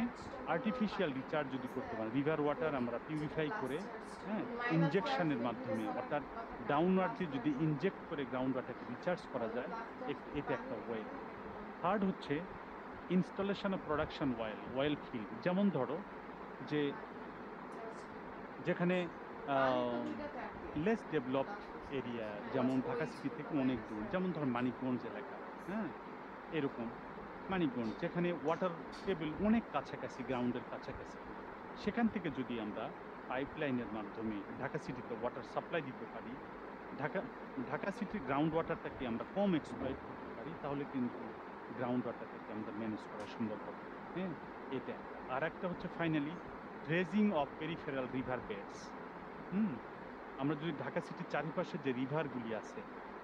আর্টিফিশিয়াল রিচার্জ যদি করতে পারেন, রিভার ওয়াটার আমরা পিউরিফাই করে, হ্যাঁ, ইনজেকশনের মাধ্যমে অর্থাৎ ডাউনওয়ার্ডলি যদি ইনজেক্ট করে গ্রাউন্ড ওয়াটারকে রিচার্জ করা যায়, এটা একটা ওয়ে। থার্ড হচ্ছে installation of production well field. যেমন ধরো যে যেখানে লেস ডেভেলপড এরিয়া, যেমন ঢাকা সিটি থেকে অনেক দূর, যেমন ধর মানিকগঞ্জ এলাকা, হ্যাঁ, এরকম মানিকগঞ্জ যেখানে ওয়াটার টেবিল অনেক কাছাকাছি, গ্রাউন্ডের কাছাকাছি, সেখান থেকে যদি আমরা পাইপলাইনের মাধ্যমে ঢাকা সিটিতে ওয়াটার সাপ্লাই দিতে পারি, ঢাকা সিটির গ্রাউন্ড ওয়াটারটাকে আমরা কম এক্সপ্লয়েট করতে পারি, তাহলে কিন্তু গ্রাউন্ড ওয়াটারটাকে আমরা ম্যানেজ করা সম্ভব হবে। হ্যাঁ, এটা আর একটা হচ্ছে finally dredging of peripheral river beds. আমরা যদি ঢাকা সিটির চারিপাশে যে রিভারগুলি আছে,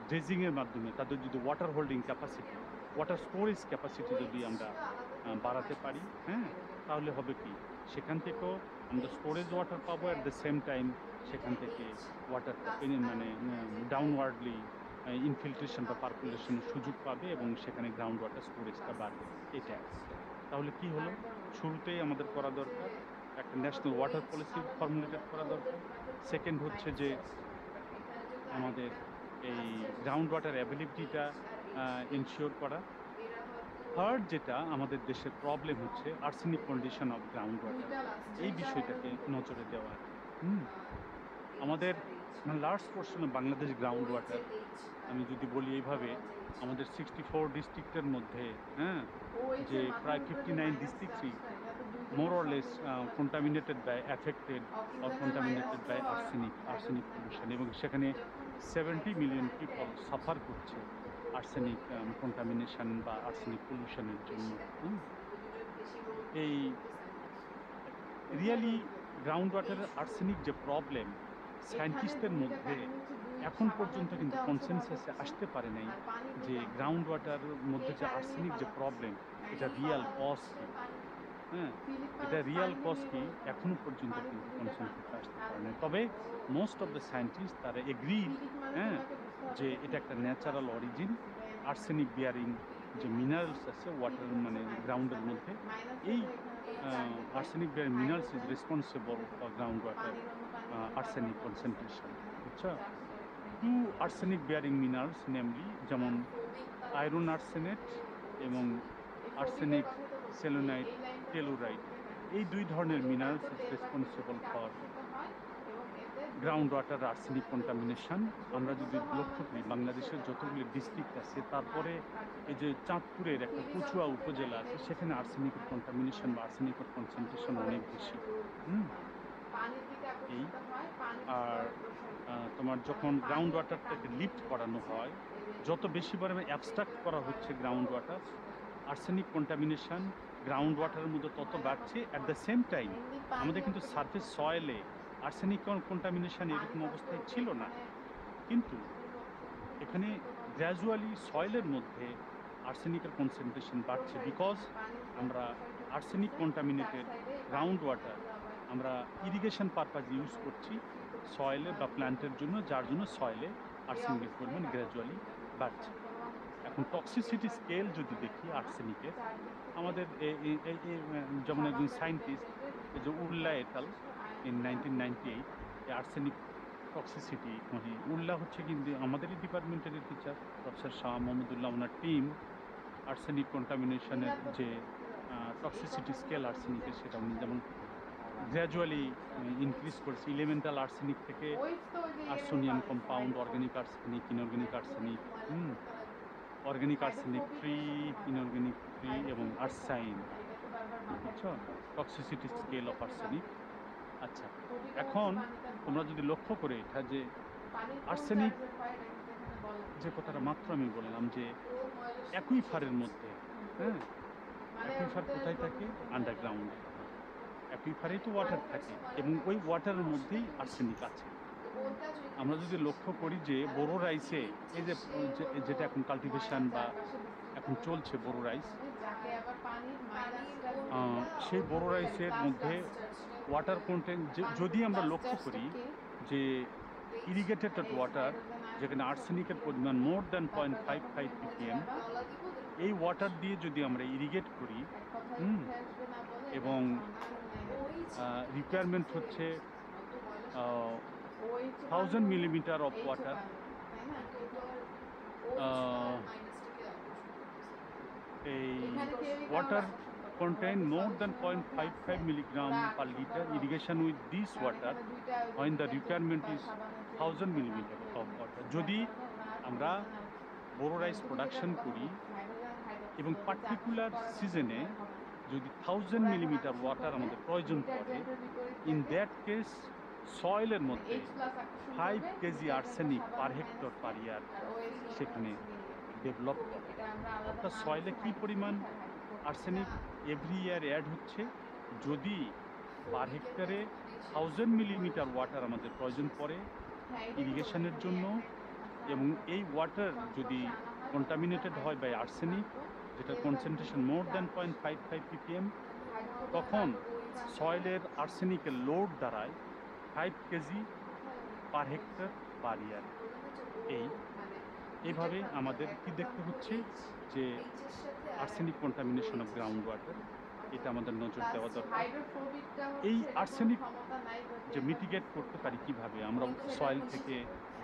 ড্রেজিংয়ের মাধ্যমে তাদের যদি water holding capacity, water storage capacity যদি আমরা বাড়াতে পারি, হ্যাঁ, তাহলে হবে কি সেখান থেকেও আমরা স্টোরেজ ওয়াটার পাবো, অ্যাট দ্য সেম টাইম সেখান থেকে ওয়াটারটা মানে ডাউনওয়ার্ডলি ইনফিল্ট্রেশন বা পার্কুলেশনের সুযোগ পাবে এবং সেখানে গ্রাউন্ড ওয়াটার স্টোরেজটা বাড়বে। এটা তাহলে কি হলো, শুরুতেই আমাদের করা দরকার একটা ন্যাশনাল ওয়াটার পলিসি ফর্মুলেটেড করা দরকার। সেকেন্ড হচ্ছে যে আমাদের এই গ্রাউন্ড ওয়াটার অ্যাভেলেবিলিটিটা ইনশিওর করা। থার্ড যেটা আমাদের দেশের প্রবলেম হচ্ছে arsenic condition of ground water, এই বিষয়টাকে নজরে দেওয়া। আমাদের large portion of Bangladesh ground water, আমি যদি বলি এইভাবে, আমাদের 64 ডিস্ট্রিক্টের মধ্যে, হ্যাঁ, যে প্রায় 59 ডিস্ট্রিক্টই more or less contaminated by, affected or contaminated by arsenic pollution, এবং সেখানে 70 মিলিয়ন পিপল সাফার করছে আর্সেনিক কন্টামিনেশন বা আর্সেনিক পলিউশনের জন্য। এই রিয়েলি গ্রাউন্ড ওয়াটারের আর্সেনিক যে প্রবলেম, সায়েন্টিস্টদের মধ্যে এখন পর্যন্ত কিন্তু কনসেনসাসে আসতে পারে নাই যে গ্রাউন্ড ওয়াটারের মধ্যে যে আর্সেনিক যে প্রবলেম, এটা রিয়াল কজ কি, হ্যাঁ, এটা রিয়াল কজ কি এখনো পর্যন্ত কিন্তু কনসেনসাসে আসতে পারে না। তবে মোস্ট অফ দ্য সায়েন্টিস্ট তারা এগ্রি, হ্যাঁ, যে এটা একটা ন্যাচারাল অরিজিন, আর্সেনিক বিয়ারিং যে মিনারেলস আছে ওয়াটার মানে গ্রাউন্ডের মধ্যে, এই arsenic bearing minerals is responsible for ground water arsenic concentration. বুঝছো, two arsenic bearing minerals namely যেমন আয়রন আর্সেনেট এবং আর্সেনিক সেলোনাইট টেলুরাইট, এই দুই ধরনের minerals is responsible for ground water arsenic contamination. আমরা যদি লক্ষ্য করি বাংলাদেশের যতগুলি ডিস্ট্রিক্ট আছে, তারপরে এই যে চাঁদপুরের একটা কচুয়া উপজেলা আছে, সেখানে আর্সেনিকের কন্টামিনেশন বা আর্সেনিকের কনসেন্ট্রেশন অনেক বেশি। এই আর তোমার যখন গ্রাউন্ড ওয়াটারটাকে লিফট করানো হয়, যত বেশি পরিমাণে অ্যাবস্ট্রাক্ট করা হচ্ছে ground water, arsenic contamination ground ওয়াটারের মধ্যে তত বাড়ছে। অ্যাট দ্য সেম টাইম আমাদের কিন্তু সারফেস সয়েলে আর্সেনিক কন্টামিনেশন এরকম অবস্থায় ছিল না, কিন্তু এখানে গ্র্যাজুয়ালি সয়েলের মধ্যে আর্সেনিকের কনসেন্ট্রেশন বাড়ছে, বিকজ আমরা আর্সেনিক কন্টামিনেটেড গ্রাউন্ড ওয়াটার আমরা ইরিগেশন পারপাস ইউজ করছি সয়েলে বা প্ল্যান্টের জন্য, যার জন্য সয়েলে আর্সেনিকের পরিমাণ গ্র্যাজুয়ালি বাড়ছে। এখন টক্সিসিটি স্কেল যদি দেখি আর্সেনিকের, আমাদের যেমন একজন সায়েন্টিস্ট এই যে Ullah et al in 1998 arsenic toxicity, মানে উল্লা হচ্ছে কিন্তু আমাদেরই ডিপার্টমেন্টের টিচার প্রফেসর শাহ মোহাম্মদুল্লাহ, ওনার টিম আর্সেনিক কন্টামিনেশনের যে টক্সিসিটি স্কেল আর্সেনিকের, সেটা উনি যেমন গ্র্যাজুয়ালি ইনক্রিজ করেছে এলিমেন্টাল আর্সেনিক থেকে arsonium compound, organic arsenic, inorganic arsenic, organic arsenic free, inorganic free এবং আর্সাইন। বুঝছো, টক্সিসিটি স্কেল অফ আর্সেনিক। আচ্ছা, এখন তোমরা যদি লক্ষ্য করে এটা যে আর্সেনিক যে কথাটা মাত্র আমি বললাম যে অ্যাকুইফারের মধ্যে, হ্যাঁ, অ্যাকুইফার কোথায় থাকে? আন্ডারগ্রাউন্ডে। অ্যাকুইফারেই তো ওয়াটার থাকে এবং ওই ওয়াটারের মধ্যেই আর্সেনিক আছে। আমরা যদি লক্ষ্য করি যে বোরো রাইসে, এই যে যেটা এখন কাল্টিভেশন বা এখন চলছে বোরো রাইস, সেই বোরো রাইসের মধ্যে ওয়াটার কন্টেন্ট যদি আমরা লক্ষ্য করি যে ইরিগেটেড ওয়াটার যেখানে আর্সেনিকের পরিমাণ মোর দ্যান 0.55 ppm, এই ওয়াটার দিয়ে যদি আমরা ইরিগেট করি এবং রিকোয়ারমেন্ট হচ্ছে 1000 millimeter of water, a water contain more than 0.55 milligram per liter. Irrigation with this water when the requirement is 1000 millimeter of water. যদি আমরা বোরো রাইস প্রোডাকশন করি এবং পার্টিকুলার সিজনে যদি 1000 মিলিমিটার ওয়াটার আমাদের প্রয়োজন পড়ে, ইন দ্যাট কেস সয়েলের মধ্যে 5 কেজি আর্সেনিক পার হেক্টর পার ইয়ার সেখানে ডেভেলপ করে। অর্থাৎ সয়েলে কী পরিমাণ আর্সেনিক এভরি ইয়ার অ্যাড হচ্ছে, যদি পার হেক্টরে 1000 মিলিমিটার ওয়াটার আমাদের প্রয়োজন পড়ে ইরিগেশনের জন্য, এবং এই ওয়াটার যদি কন্টামিনেটেড হয় বাই আর্সেনিক, যেটা কনসেন্ট্রেশন মোর দ্যান 0.55 ppm, তখন সয়েলের আর্সেনিকের লোড দাঁড়ায় 5 কেজি পার হেক্টর পার ইয়ার। এইভাবে আমাদের কি দেখতে হচ্ছে যে arsenic contamination of ground water, এটা আমাদের নজর দেওয়া দরকার। এই আর্সেনিক যে মিটিগেট করতে পারি কিভাবে, আমরা সয়েল থেকে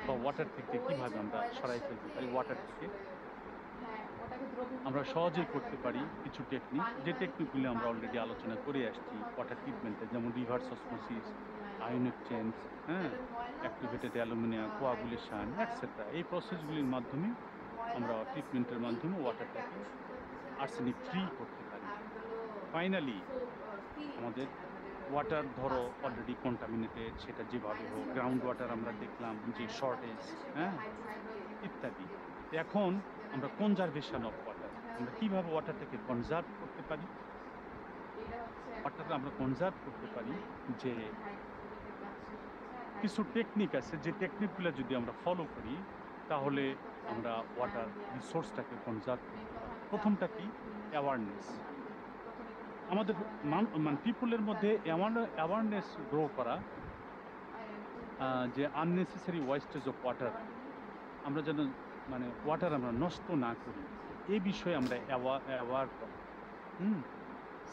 বা ওয়াটার থেকে কিভাবে আমরা সরাই ফেলতে পারি, ওয়াটার থেকে আমরা সহজেই করতে পারি কিছু টেকনিক, যে টেকনিকগুলি আমরা অলরেডি আলোচনা করে আসছি ওয়াটার ট্রিটমেন্টে, যেমন reverse osmosis, ionic change, activated alumina, coagulation etcetera. এই প্রসেসগুলির মাধ্যমে আমরা ট্রিটমেন্টের মাধ্যমে ওয়াটারটাকে আর্সেনিক ফ্রি করতে পারি। ফাইনালি আমাদের ওয়াটার ধরো অলরেডি কন্টামিনেটেড, সেটা যেভাবে হোক, গ্রাউন্ড ওয়াটার আমরা দেখলাম যে শর্টেজ, ইত্যাদি। এখন আমরা কনজারভেশন অফ ওয়াটার, আমরা কীভাবে ওয়াটারটাকে কনজার্ভ করতে পারি। ওয়াটারটা আমরা কনজার্ভ করতে পারি যে কিছু টেকনিক আছে, যে টেকনিকগুলো যদি আমরা ফলো করি তাহলে আমরা ওয়াটার রিসোর্সটাকে কনজার্ভ করতে পারি। প্রথমটা কি? অ্যাওয়ারনেস। আমাদের মানে পিপুলের মধ্যে অ্যাওয়ারনেস গ্রো করা যে আননেসেসারি ওয়েস্টেজ অফ ওয়াটার, আমরা যেন মানে ওয়াটার আমরা নষ্ট না করি, এই বিষয়ে আমরা অ্যাওয়ার করি।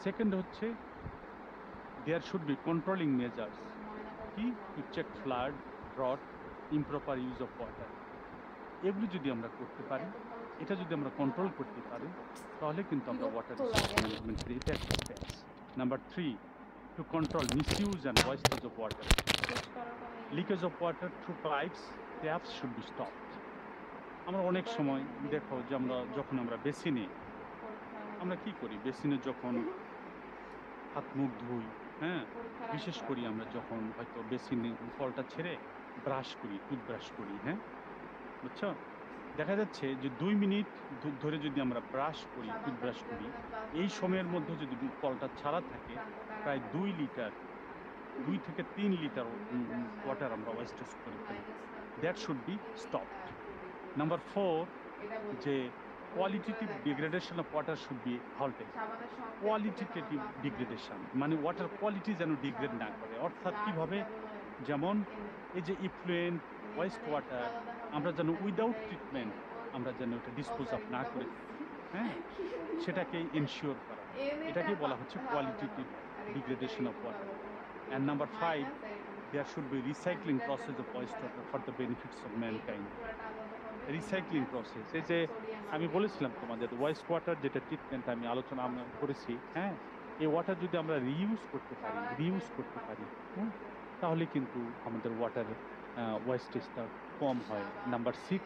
সেকেন্ড হচ্ছে there should be controlling measures, কি to check flood, drought, improper use of water. এগুলি যদি আমরা করতে পারি, এটা যদি আমরা কন্ট্রোল করতে পারি, তাহলে কিন্তু আমরা ওয়াটার রিসোর্স ম্যানেজমেন্টের effective pace. Number 3, to control misuse and wastage of water. Leakage of water through pipes, taps should be stopped. আমরা অনেক সময় দেখো যে যখন আমরা বেসিনে আমরা কি করি, বেসিনে যখন হাত মুখ ধুই, বিশেষ করি আমরা যখন হয়তো বেসিনে কলটা ছেড়ে ব্রাশ করি, টুথব্রাশ করি, বুঝছো, দেখা যাচ্ছে যে 2 মিনিট ধরে যদি আমরা ব্রাশ করি, টুথব্রাশ করি, এই সময়ের মধ্যে যদি কলটা ছাড়া থাকে, প্রায় 2 থেকে 3 লিটার ওয়াটার আমরা ওয়েস্টেজ করে ফেলি। That should be stopped. Number 4, যে qualitative degradation of water should be halted. Qualitative degradation মানে ওয়াটার কোয়ালিটি যেন ডিগ্রেড না করে। অর্থাৎ কীভাবে, যেমন এই যে ইফ্লুয়েন্ট ওয়েস্ট ওয়াটার আমরা যেন উইদাউট ট্রিটমেন্ট আমরা যেন এটা ডিসপোজ অফ না করে, সেটাকে ইনশিওর করা, এটাকেই বলা হচ্ছে qualitative degradation of water. And number 5, there should be recycling process of wastewater for the benefits of mankind. Recycling process, এই যে আমি বলেছিলাম তোমাদের ওয়েস্ট ওয়াটার যেটা ট্রিটমেন্ট আমি আলোচনা করেছি, এই ওয়াটার যদি আমরা রিউজ করতে পারি, তাহলে কিন্তু আমাদের ওয়াটার ওয়েস্টেজটা কম হয়। Number 6,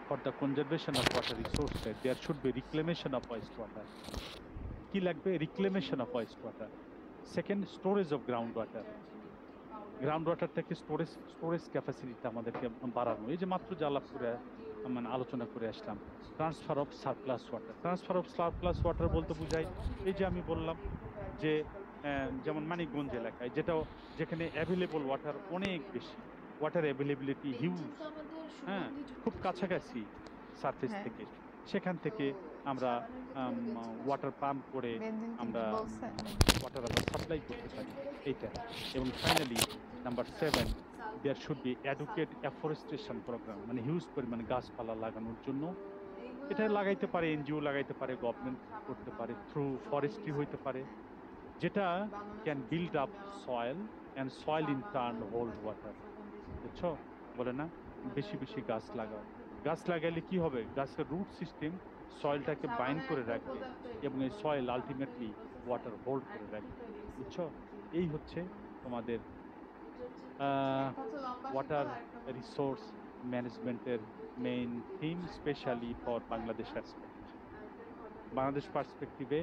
for the conservation of water resources there should be reclamation of waste water. কি লাগবে? Reclamation of waste water. Second, storage of ground water. Ground water থেকে স্টোরেজ ক্যাপাসিটিটা আমাদেরকে বাড়ানো। এই যে মাত্র আলাপ করে মানে আলোচনা করে আসলাম, ট্রান্সফার অফ সারপ্লাস ওয়াটার বলতে বোঝায় এই যে আমি বললাম যে যেমন মানিকগঞ্জ এলাকায় যেখানে অ্যাভেলেবল ওয়াটার অনেক বেশি, ওয়াটার অ্যাভেলেবিলিটি হিউজ, খুব কাছাকাছি সারফেস থেকে, সেখান থেকে আমরা ওয়াটার পাম্প করে আমরা ওয়াটার আমরা সাপ্লাই করতে পারি, এইটা। এবং finally number 7, there should be adequate afforestation programme, মানে হিউজ পরিমাণে গাছপালা লাগানোর জন্য এটা লাগাইতে পারে এনজিও, লাগাইতে পারে গভর্নমেন্ট, করতে পারে থ্রু ফরেস্ট্রি হইতে পারে, যেটা can build up soil and soil in turn hold water. বুঝছো? বলে না বেশি বেশি গাছ লাগাও। গাছ লাগাইলে কি হবে? গাছের রুট সিস্টেম সয়েলটাকে বাইন্ড করে রাখবে এবং এই সয়েল আলটিমেটলি ওয়াটার হোল্ড করে রাখবে। বুঝছো? এই হচ্ছে তোমাদের ওয়াটার রিসোর্স ম্যানেজমেন্টের main theme, specially for Bangladesh aspect. Bangladesh পার্সপেক্টিভে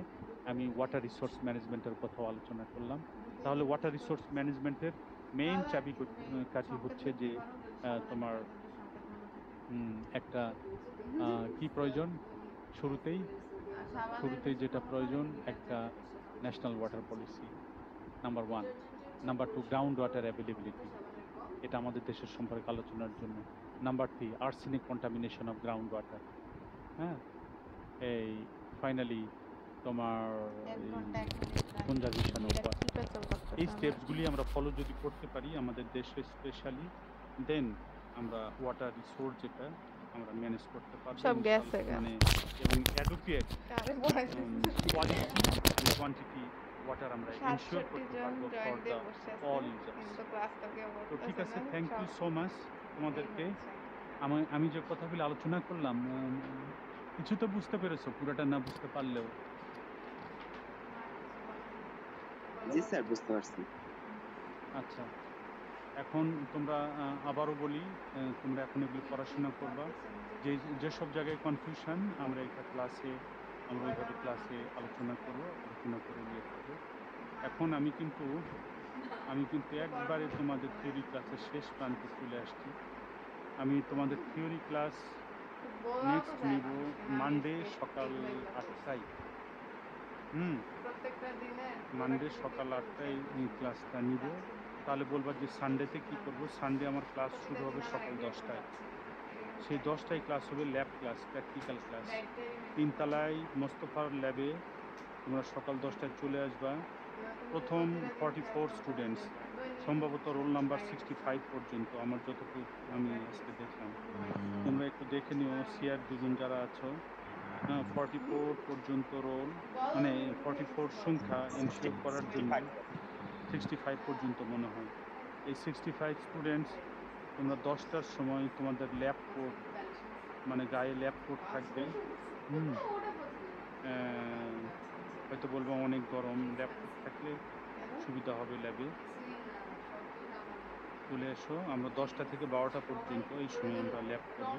আমি ওয়াটার রিসোর্স ম্যানেজমেন্টের কথাও আলোচনা করলাম। তাহলে ওয়াটার রিসোর্স ম্যানেজমেন্টের মেইন কাঠি হচ্ছে যে তোমার একটা কি প্রয়োজন, শুরুতেই যেটা প্রয়োজন, একটা national water policy, number 1। Number 2, ground water availability, এটা আমাদের দেশের সম্পর্কে আলোচনার জন্য। Number 3, arsenic contamination of ground water. হ্যাঁ, এই ফাইনালি তোমার কনজারভেশন অফ ওয়াটার। এই স্টেপসগুলি আমরা ফলো যদি করতে পারি আমাদের দেশে স্পেশালি, দেন আমরা ওয়াটার রিসোর্স যেটা আমরা ম্যানেজ করতে পারবো সব ইনশাআল্লাহ। গেছে গা। মানে এবং অ্যাডুকুয়েট আরে বয়স কোয়ালিটি and কোয়ান্টিটি ওয়াটার আমরা এনশিওর 67 করতে জন পারবো ফর জয়েন্ট দ্য দিয়ে বসে আছে অল ইউজার্স। কিন্তু ক্লাস তো কেউ তো ঠিক করতেছে আছে, না, থ্যাংক ইউ সব সো মাচ তোমাদেরকে। এই হচ্ছে। আমি যে কথাগুলো আলোচনা করলাম, কিছু তো বুঝতে পেরেছো, পুরোটা না বুঝতে পারলেও। জি স্যার, বুঝতে পারছি। আচ্ছা, এখন তোমরা আবারও বলি, তোমরা এখন এগুলো পড়াশোনা করবা। যেসব জায়গায় কনফিউশন আমরা এটা ক্লাসে ওইভাবে ক্লাসে আলোচনা করবো, আলোচনা করে নিয়ে থাকবো। এখন আমি কিন্তু একবারে তোমাদের থিওরি ক্লাসের শেষ প্রান্তে চলে আসছি। আমি তোমাদের থিওরি ক্লাস নেক্সট নিব মানডে সকাল 8টায়। প্রত্যেকটা দিনে মানডে সকাল 8টায় এই ক্লাসটা নিব। তাহলে বলবা যে সানডেতে কি করব। সানডে আমার ক্লাস শুরু হবে সকাল 10টায়। সেই 10টায় ক্লাস হবে ল্যাব ক্লাস, প্র্যাকটিক্যাল ক্লাস। 3তলায় মোস্তফার ল্যাবে তোমরা সকাল 10টায় চলে আসবা। প্রথম 44 স্টুডেন্টস, সম্ভবত রোল নাম্বার 65 পর্যন্ত, আমার যতটুকু আমি আজকে দেখলাম। তোমরা একটু দেখে নিও সিআর দুজন যারা আছো, 44 পর্যন্ত রোল, মানে 44 সংখ্যা এনশিওর করার জন্য 65 পর্যন্ত মনে হয়। এই 65 স্টুডেন্টস তোমরা 10টার সময় তোমাদের ল্যাব কোট, মানে গায়ে ল্যাব কোট থাকবে। হয়তো বলবো অনেক গরম, ল্যাব কোট থাকলে সুবিধা হবে ল্যাবে। চলে এসো, আমরা 10টা থেকে 12টা পর্যন্ত এই সময় আমরা ল্যাব করবো।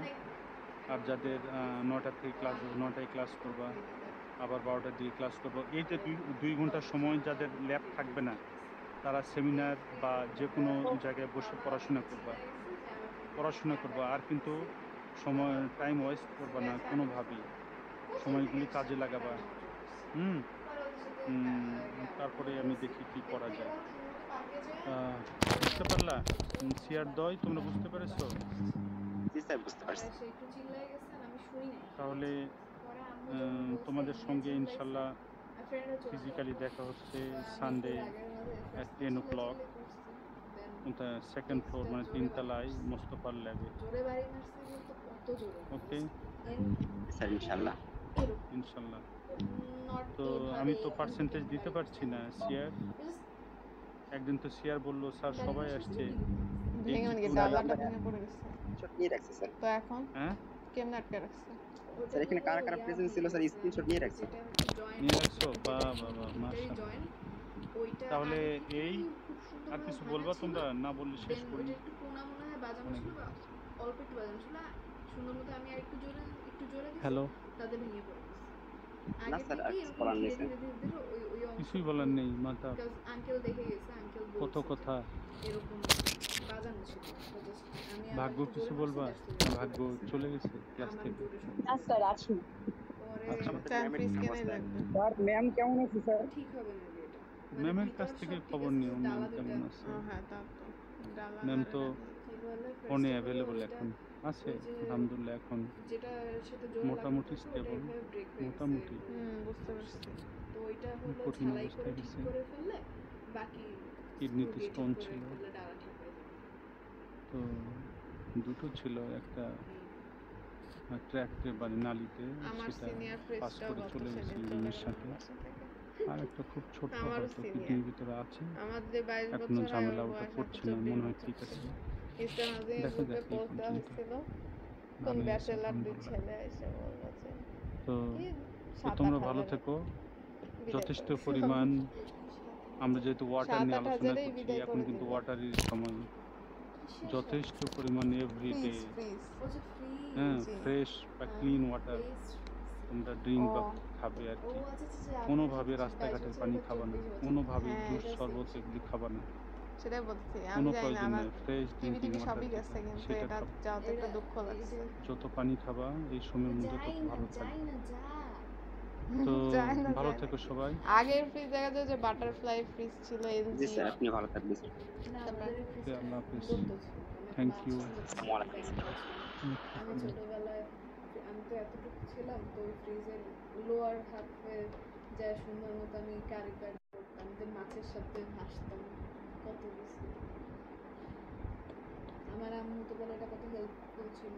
আর যাদের 9টা থেকে ক্লাস, 9টায় ক্লাস করবা, আবার 12টার দিকে ক্লাস করবো। এই যে 2 ঘন্টার সময় যাদের ল্যাব থাকবে না, তারা সেমিনার বা যে কোনো জায়গায় বসে পড়াশোনা করবা। আর কিন্তু সময় টাইম ওয়েস্ট করবা না কোনোভাবেই, সময়গুলি কাজে লাগাবা। তারপরে আমি দেখি কি করা যায়। বুঝতে পারলা সিআর দয়? তোমরা বুঝতে পেরেছো? জি স্যার, বুঝতে পারছি। তাহলে তোমাদের সঙ্গে ইনশাল্লাহ ফিজিক্যালি দেখা হচ্ছে Sunday at 10 o'clock, second floor, মানে 3তলায় মোস্তফার ল্যাবে। ওকে স্যার, ইনশাআল্লাহ। ইনশাল্লাহ। তো আমি তো পার্সেন্টেজ দিতে পারছি না। সিআর একদিন তো সিআর বললো স্যার সবাই আসছে, ভেঙে মানে ডালাটা ভেঙে পড়ে গেছে। স্ক্রিনশট নিয়ে রাখছি স্যার। তো এখন হ্যাঁ কেমনে আটকে রাখছে? স্যার এখানে কারা কারা প্রেজেন্ট ছিল স্যার, স্ক্রিনশট নিয়ে রাখছি। নিয়ে রাখছো? বাহ, মাশাআল্লাহ। তাহলে এই আর কিছু বলবা তোমরা? না বললে শেষ করি। হ্যালো, না স্যার, আর কিছু বলার নেই স্যার। কিছুই বলার নেই, মাথা কত কথা। ভাগ্য কিছু বলবা? ভাগ্য চলে গেছে ক্লাস থেকে। না স্যার, আছি। আচ্ছা, টাইম ফ্রিজ কেনে লাগবে। স্যার ম্যাম কেমন আছে স্যার? ম্যামের কাছ থেকে খবর নিও, ম্যাম কেমন আছে। হ্যাঁ, তা তো ডালা ম্যাম তো মারে ফোনে অ্যাভেলেবল এখন আছে, আলহামদুলিল্লাহ। এখন মোটামুটি স্টেবল, মোটামুটি বুঝতে পারছি। কঠিন অবস্থায় গেছে। কিডনিতে স্টোন ছিল, তো দুটো ছিল, একটা ট্র্যাক্টে বা নালিতে, আমার সেটা সিনিয়র পাস ফ্রিজটাও করে গত চলে গেছে সেদিন চলে ইউরিনের গেল সাথে। বাসা থেকে। আর একটা খুব ছোট্ট আমারও হয়তো senior। কিডনির ভিতরে আছে, আমার যে 22 এখনো বছর আর ঝামেলা ওর ওটা বয়স হয়তো করছে না, 24 মনে হয় বছর ঠিক ছিল। আছে। ইসলাম আজমের দেখা গ্রুপে যাক এই পোস্ট দেওয়া পর্যন্ত, হয়েছিল কোন ভালোই আছে ব্যাচেলারদের আলহামদুলিল্লাহ। ছেলে এসে বললো যে তো কি তো 7-8 তোমরা ভালো হাজারে থেকো। বিদায় যথেষ্ট করে দিল। পরিমাণ আমরা যেহেতু ওয়াটার নিয়ে 7-8 আলোচনা হাজারেই করছি, বিদায় এখন করে কিন্তু দিল। ওয়াটারের সময়। যথেষ্ট পরিমাণ এভরিডে ফ্রিজ হ্যাঁ জি। ফ্রেশ বা হ্যাঁ। ক্লিন ওয়াটার তোমরা ড্রিঙ্ক বা ও খাবে আর কি। কোনোভাবে রাস্তাঘাটের পানি খাবা না, কোনোভাবে হ্যাঁ, জুস শরবত এগুলি খাবা না, সেটাই বলছি আমি কোনো জানি না প্রয়োজন আমার নেই। ফ্রেশ টিভি ড্রিঙ্কিং ওয়াটার সবই যেটা গেছে কিন্তু সেটা এটা খাবা। যাওয়াতে একটু দুঃখ লাগছে। যত পানি খাবা এই সময়ের মধ্যে তত ভালো থাকবে। তো যায় না ভালো যায় থেকো নাকি? সবাই। আগের ফ্রিজ দেখা যায় যে বাটারফ্লাই ফ্রিজ ছিল জি এলজি স্যার, আপনি ভালো থাকবেন স্যার। ওকে, আল্লাহ হাফিজ, থ্যাংক ইউ। আসসালামু আলাইকুম স্যার। আমি ছোটবেলায় আমি তো এতটুকু ছিলাম তো ওই ফ্রিজের লোয়ার হাফে যা সুন্দর মতো আমি কারিগরি করতাম যে মাছের সাথে হাসতাম কত কিছু আমার আম্মু তো বলে এটা কত হেল্পফুল ছিল